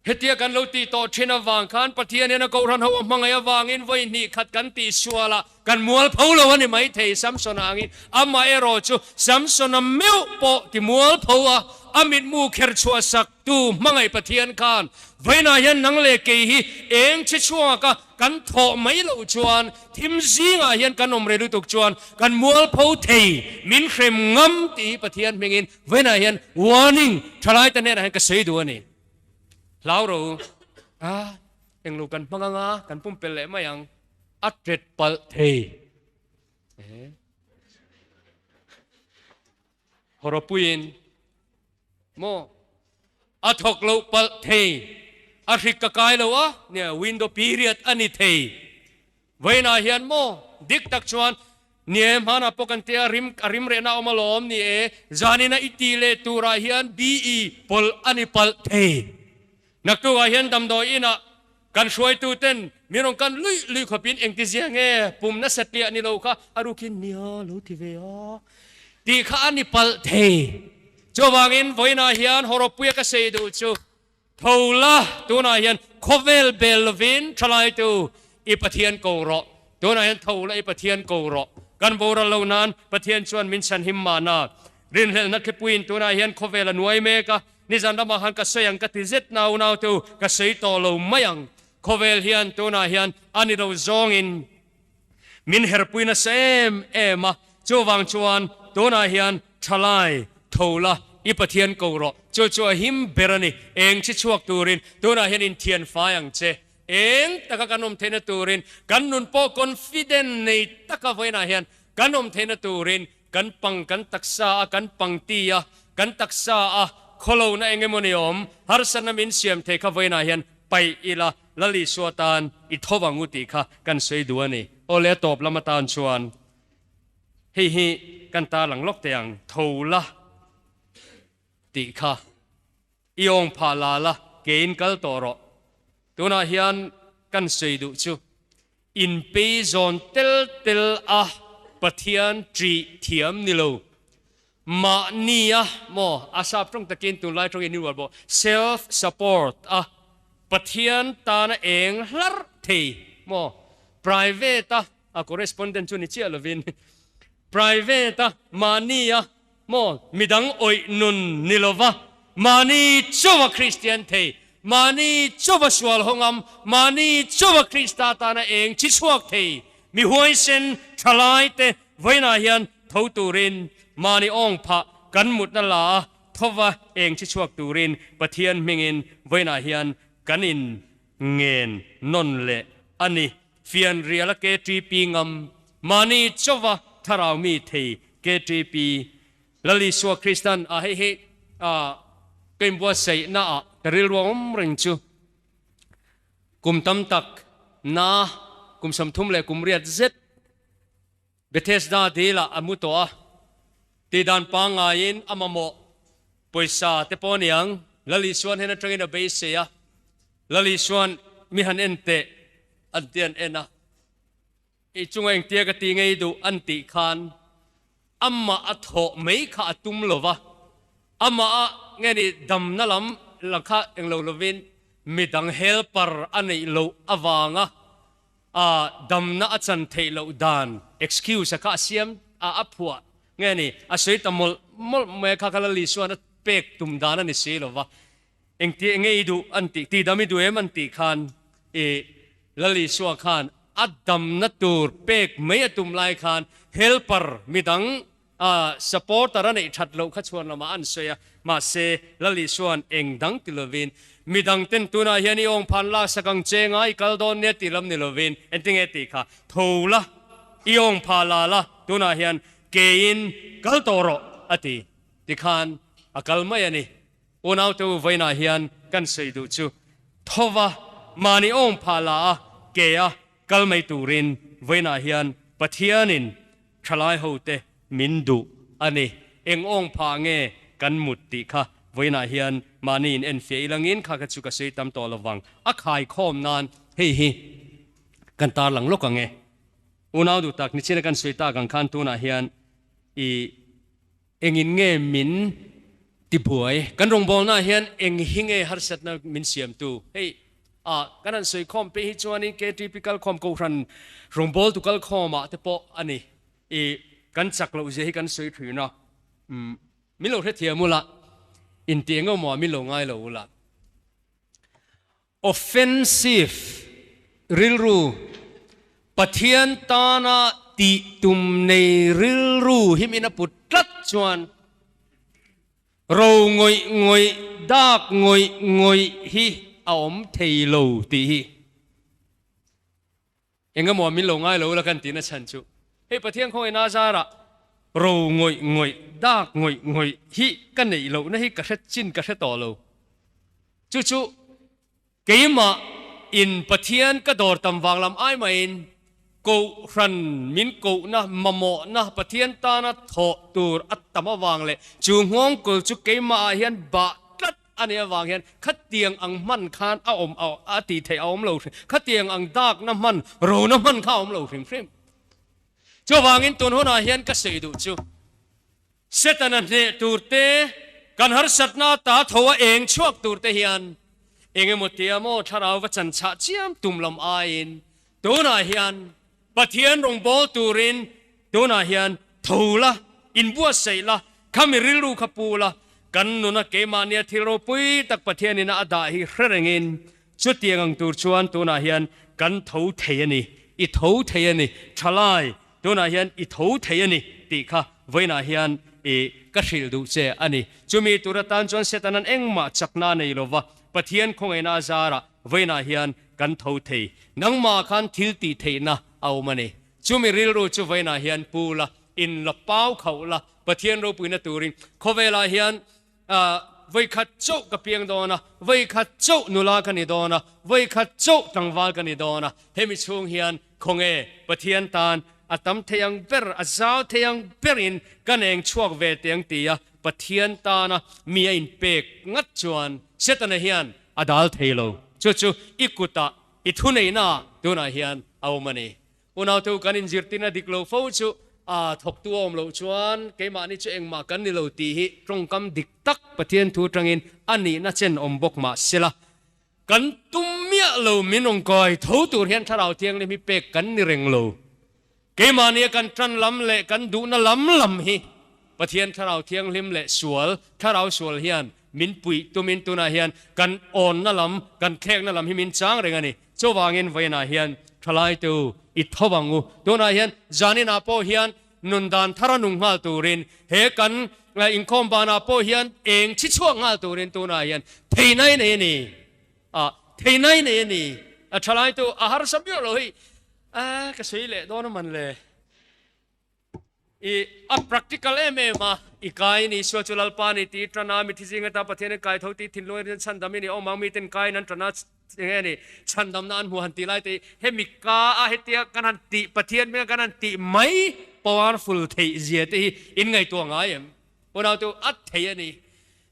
เฮติยากันลุตีโตเชนวังขันปะเทียนเฮียนอากครันหัวมังไงวังอินไว้นี่ขัดกันตีชัวละกันมัวพูลวันนี้ไม่เทซัมซอนอังอินอามาเอโรจูซัมซอนมิวโปที่มัวพู อามิดมูเขรชัวสักตูมังไอปะเทียนคานไว้นายันนังเลกีฮีเองชิชัวกันโถไม่เหล่าจวนทิมซีงายันกันอมเรดุตุกจวนกันมัวพูเทมินเครมงำตีปะเทียนเมงินไว้นายันวอร์นิ่งทลายตันเนี่ยนะก็เสียดูนี่แล้วเราเอ็งลูกกันมังงากันปุ่มเป็นเละมายังอัดเร็ดปัลเทฮอรปุยินโมอัทกโลปัลเทอาริกกายเลวะเนี่ยวินโดพีเรียดอันนี้เทไว้นาเฮียนโมดิกตักชวนเนี่ยมันอปกันเตียริมเรนาอมาลอมนี่จานินาอิติเลตูราเฮียนบีอีปอลอันนี้ปัลเทนักตัวเฮียนดำโดยอินะกันช่วยตูเต้นมีน้องกันลุยขบินเองที่เสียงปุ่มนัสเตียนี่เราค่ะอารุกินเนี่ยลูทิเวียตีข้านี่ปัลเทจวางอินไว้นาเฮียนฮอรปุยก็เสียดูจูทูละตัวนาเฮียนโคเวลเบลวินทลายตูอีปะเทียนโกรอตัวนาเฮียนทูละอีปะเทียนโกรอกันโบราณเหล่านั้นปะเทียนชวนมินชันหิมมานารินเฮลนักขปุยนตัวนาเฮียนโคเวลนวยเมกะนิจันดามาหันก็เสียงก็ติเจ็ดนาวตูก็เสียต่อเราไม่ยังโคเวลเฮียนตัวนาเฮียนอันนี้เราจงอินมินเฮรปุยนะเซมมาจวางชวนตัวนาเฮียนทลายทูละอีปะเทียนโกรอจัวหิมเบรนีเองชิชวกตูรินตัวน่าเห็นอินเทียนฟ้าอย่างเจเองตะกกันนมเทนตูรินกันนุนโปคอนฟิเดนในตะกไว้น่าเห็นกันนมเทนตูรินกันปังกันตักษากันปังตียกันตักษาโคโลน่าเองมนิยมฮาร์สันนามินเซียมเทคไว้น่าเห็นไปอีละลลิสวตานอิทวังอุติค่ะกันสวยดัวนี่โอเลตบละมาตานชวนเฮีกันตาหลังล็อกเตียงทูละติค่ะอีองพาลาละเกณฑ์กัลตอรอตัวน่าเฮียนกันเสียดูจูอินเปซอนเตลปะเทียนทรีเทียมนิโลมานีโมอาซาตรงตะกินตุนไลตรงอินนิวบเซลฟ์ซัพพอร์ตปะเทียนตานะเองลาร์เทโม private correspondent จุนิเชียลวิน private มานีโมมิดังโอยนุนนิโลวะมานีชัวคริสเตียนเทมานีชัวสวลหงำมานีชัวคริสตาตานะเองชิชวกเทมีหวยเซนทลายเตไว้นาเฮียนทูตูรินมานีองพะกันมุดนั่นละทว่าเองชิชวกตูรินปะเทียนมิงินไว้นาเฮียนกันอินเงินนนเละอันนี้เฟียนเรียลเกตรีปีงำมานีชัวทาราวมีเทเกตรีปีลลิสวคริสตันเฮเกมบัวใส่หน้ากระริลวงริงจูกุมตำตักนากุมสมทุมเลกุมเรียดเจ็ดเบเทสดาดีละอามุตัวตีดานปางายินอามาโมปุยซาเตปอนียงลลิสวนเห็นตรงนี้เบสเซียลลิสวนมิฮันเอ็นเตอันเตียนเอ็นะอีจุงเองเตียกตีไงดูอันติคานอามาอัฐไม่ขาดตุมโลวะอามาเงี้ยดำนั่นลำลังค่าเองโลโลวินมีดังเฮลปาร์อันนี้โลอวางดำน่าอาจารย์เทโลดาน excuse ข้าเสียมอัพหัวเงี้ยนี่อาศัยตำมลเมื่อข้าลิสวนเป็กตุมดานันนี่เสียโลวะเองที่เงี้ยดูอันติที่ดำไม่ดูอันติคานลลิสวนคานอัดดำนัตูร์เป็กไม่ตุมไลคานเฮลปาร์มีดังsupport ตระนี่ชัดโลกขชวนละมาอันเสียมาเซลลิสวนเองดังติลวินมีดังเต็นตัวน่าเฮียนี่องพันลาสกังเจงไอกัลโดนเนติลำนิลวินเอ็นติงเอติค่ะทูละอีองพาลาละตัวน่าเฮียนเกยินกัลโตโรอติติคานอกัลไม่ยันนี่อุณาวตัวไว้น่าเฮียนกันเสียดูจูทว่ามานี่องพาลาเกียกัลไม่ตูรินไว้น่าเฮียนปะเทียนินทลายหูเตมินดูอันนี้เององพาเงกันมุดติค่ะไว้น่าเฮียนมานีนเอ็นเฟียลังอินข้าก็จุกเสียตามตัวระวังขายข้อมนานเฮ้ยกันตาหลังโลกกังเงอุณาวดูตักนิชินกันสวยตากังคันตัวน่าเฮียนเองอินเงมินติบวยกันรงบอลน่าเฮียนเองหิงเงฮาร์สัตน่ามินเสียมตูเฮ้ยกันนั้นสวยข้อมไปฮิจวานี่เกติปิกัลข้อมกูรันรงบอลตุกัลข้อมาแต่พออันนี้กันจักเราจะให้กันสวยถือนะมิโลเทียมุละ อินเตียงก็มัวมิลงง่ายเลยละ offensive ริลรูปะเทียนตานาติตุมในริลรูหิมินาปุตรัดจวนเรางอยดากงอยฮิอมเทโลตีเองก็มัวมิลงง่ายเลยละกันตีน่ะฉันจูเฮ้ปะเทียนคงไอ้นาซาระเรางอยดากงอยฮิกันไหนโลนะฮิกระเช็ดจินกระเช็ดต่อโลจู่เกี่ยมาอินปะเทียนก็โดดตำวางลำไอ้มาอินกูรันมินกูนะมะโมนะปะเทียนตานะทอตูรอัตตมะวางเลยจูงงกูจูเกี่ยมาเฮียนบะตัดอันนี้วางเฮียนขัดเตียงอังมันคานเอาอาตีเทเอาโลขัดเตียงอังดากน้ำมันโรน้ำมันข้าวโลฟิมฟิมจูวางอินตัวหัวหน้าเฮียนก็เสียดูจูเสตันเนตูร์เตกันหาสัตนาตาทัวเองชวกตูร์เตเฮียนเองหมดเตียโมทาราวจันชะเจียมตุมลำอาอินตัวนาเฮียนปะเทียนรงบอลตูรินตัวนาเฮียนทูละอินบัวใส่ละขามิริลูขปูละกันนุนักเกมาเนียทิโรปุยตักปะเทียนินาอดาฮิเรงอินจุดเตียงตูชวนตัวนาเฮียนกันทูเทียนี่อีทูเทียนี่ชลายตัวนาเฮียนอีทูเทียนี่ตีค่ะไว้นาเฮียนก็สิลดูเจอันนี้จุมีตุระตันจวนเสตันันเองมาจักนาในโลวะปะเทียนคงไอ้นาซาระไว้นาเฮียนกันทูเทนังมาคันทิลตีเทนะเอามาเนี่ยจุมีริลรูจุไว้นาเฮียนปูละอินละเป้าเขาละปะเทียนรูปุยนาตูริงขเวลาเฮียนไว้ขัดโจกับเพียงโดนะไว้ขัดโจนุลากันนี่โดนะไว้ขัดโจตังวากันนี่โดนะเฮมิชงเฮียนคงปะเทียนตานอาตมเทียงเบรอาซาวเทียงเบรินกันเองช่วงเวเตียงตียปะเทียนตานะมีอินเปกงัดจวนเสตันเฮียนอดัลเทโลจู่ๆอีกุตาอีทุนเอน่าตัวนาเฮียนเอามาเนี่ยอุณาตัวกันอินจิรตินาดิกโลฟูจู่ถกตัวอมโลจวนเกมานี่จะเองมากันนี่โลตีฮิตรงคำดิกตักปะเทียนทูตรังอินอันนี้น่าเช่นอมบกมาเสละกันตุ้มเมียโลมินองกอยทูตัวเฮียนถ้าเราเทียงเลยมีเปกกันนี่เร่งโลเกมานี่กันจันลำเละกันดูน่าลำฮิปะเทียนถ้าเราเทียงลิมเละสวลถ้าเราสวลเฮียนมินปุยตัวมินตัวนาเฮียนกันอ่อนน่าลำกันแขกน่าลำฮิมินจางเร่งอันนี้เจ้าวางเงินไว้นาเฮียนทลายตัวอิทวังงูตัวนาเฮียนจานินาโปเฮียนนุนดานทารานุงฮัลตูรินเฮกันอินคอมบานาโปเฮียนเองชิช่วงฮัลตูรินตัวนาเฮียนเทนายเนี่ยนี่เทนายเนี่ยนี่ทลายตัวอาหารสมิโลหิก็สวยเลยโดนมันเลยpractical มาอีกายนี่ชัวจุลปานี่ตีตรนามิทิจิงตาปะเทนกายทตีทินลอยฉันดำนี่เอามังมีเต็นกายนั้นตรนาอย่างนี้ฉันดำนั้นหัวหันตีไล่ตีเฮมิกาเฮตีกันหันตีปะเทียนเมื่อกันหันตีไม่ powerful ที่เจียตีอินไงตัวง่ายวันเอาตัวอัดเทียนี่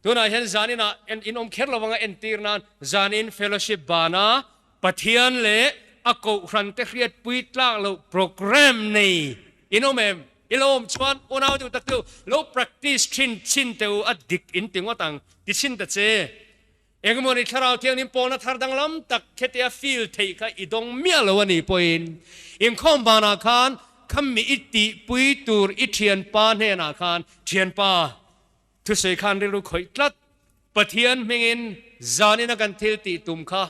ตัวนั้นเห็นจานินะอินอมเคร์ละวังเอ็นตีร์นั้นจานิน fellowship บานาปะเทียนเล่อกูรันเตเรียดปุยตลาเราโปรแกรมนี่อินอมอิลอมชวนอุณาตัวตักตัวเรา practice ชินเตัวอดิกอินติงว่าตังดิชินตัดเจเองมันนี่ถ้าเราเที่ยงนี้ปอนทาร์ดังลำตักแค่เตียฟิลเทค่ะอีดงเมียเราวันนี้ปอยน์อินคอมบานาคานคำมีอิติปุยตูร์อิเทียนปานเฮนาคานเทียนปาทุกสิ่งคันเรื่องคอยตัดปะเทียนเมงินจานินักันเทลติตุมค่ะ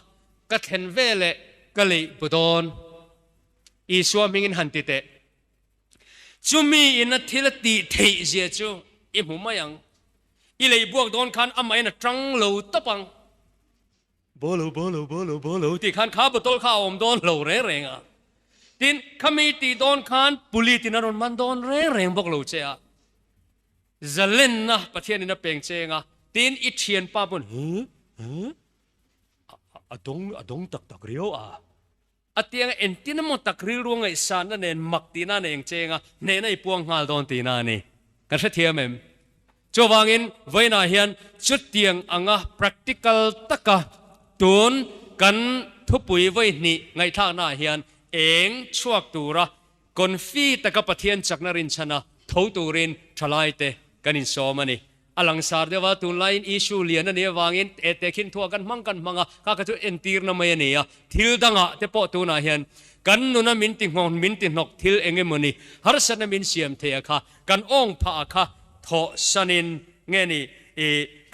กัดเห็นเวลก็เลยบุตรอีชัวเมงินหันติเตจุมีอินทิลตีเทียจูอิมุมายังอีเลยบวกโดนคันอเมรินจังโลตปังบอลูที่คันข้าบุตรข้าอมโดนโลเร่งอ่ะทินขมีตีโดนคันปุลิตินารอนมันโดนเร่งบอกโลเจ้าจะเล่นนะประเทศนี้นะเป็นเจ้งอ่ะทินอิเทียนป้าบนอดงตักเรียวอ่ะอเตียงเอ็นตินมันตักริรวงไอ้สารนั่นเองมักตีน่าเองเจงอ่ะเนนไอ้พวงหาลโดนตีน่านี่กันเสียเทียมเอ็มจวางอินไว้นาเฮียนจุดเตียงอ่าง practical ตักตุนกันทุบปุยไว้นี่ไงท่านาเฮียนเองช่วงตัวระคนฟีตะกับปะเทียนจากนรินชนะทูตูรินทลายเตกันอินโซมันนี่อลังสารเดว่าตุนไลน์อิชูเลียนนั่นเนี่ยวางอินเอเตคินทัวกันมังข้าก็จะเอ็นตีร์นมาเนียทิลดังอ่ะเตปอตุนาเฮียนกันนุนมินติงงมินติงนกทิลเองเงมันนี่ฮาร์สันมินเสียมเทียค่ะกันองพาค่ะทอสันินเงี้ยนี่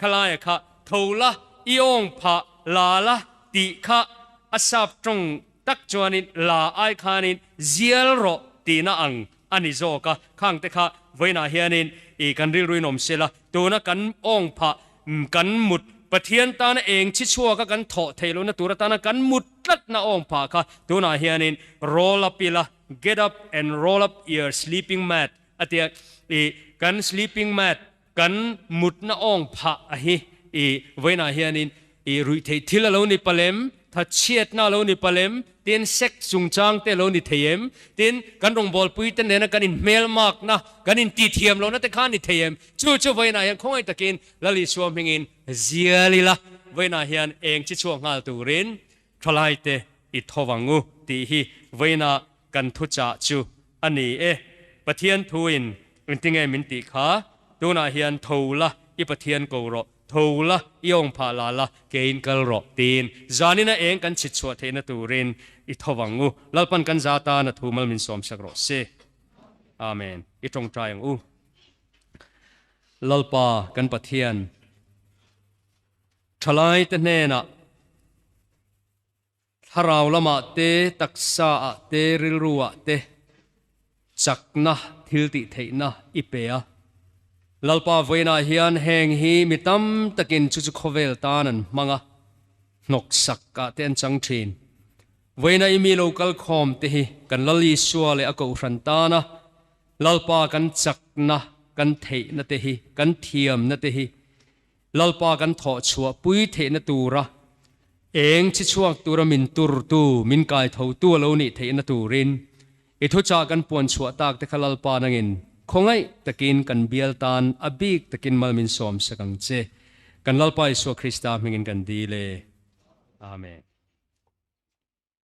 ข ขลายค่ะทูละอีองพะลาละติค่ะอาศับตรงตักจวนินลาไอคานินเจียลโรตีน่าอังอันนี้โจกะข้างเตค่ะไว้นาเฮียนินอีกันริรุยนมเสละตัวนักกันองพะกันมุดปะเทียนตาเองชิชัวก็กันถอเทลุนะตัวตากันมุดลัดนะองพะค่ะตัวนาเฮียนิน roll up ละ get up and roll up your sleeping mat อติอีกัน sleeping mat กันมุดนะองพะอะฮิอีไว้นาเฮียนินอีรุยเททิลาโลนิปเลมถ้าเชียดน่าโลนิปเลมเตียนเซ็กซุงจางเตโลนิเทียมเตียนกันรงบอลปุยเตียนเนี่ยกันอินเมลมากนะกันอินตีเทียมโลนะแต่ข้านิเทียมจู่ไว้นาเฮียนคงไอ้ตะกินละลิสวมหิงเจียลิละไว้นาเฮียนเองชิชัวงาตูรินทลายเตอิทวังูตีฮีไว้นากันทุจ่าจูอันนี้ปะเทียนทูอินอุนติงมินติขาตัวนาเฮียนทูละอีปะเทียนกูรอทูละยองพาลาละเกณฑ์กลรอตีนจานินะเองกันชิดชัวเทนตูรินอิทวังูลัลปันกันจาตานะทูมัลมินสอมสักรอเซอาเมนอิตรงใจงลัลปากันปะเทียนทลายตะเนนะถ้าเราละมาเตตักษาเตริรัวเตจักนะทิลติเทนะอิเปียลัลปาเวนาเฮียนแหงฮีมิตัมตะกินจุโคเวลตานันมังะนกสักกะเตนจังทรีนเวนาอิมีโลกัลคอมเตหิกันลลีสัวเลอกูรันตานะลัลปากันจักนะกันเทนะเตหิกันเทียมนะเตหิลัลปากันถอชัวปุยเทนะตูระเองชิช่วงตูระมินตูรตูมินกายเท่าตัวโลนิเทนะตูรินอิทุจากกันปวนชัวตากเตขลัลปานังินคงไงตะกินกันเบียลตานอบิกตะกินมัลมินสอมสักังเจกันลัลปาอิสวคริสตามิงินกันดีเลอาเมน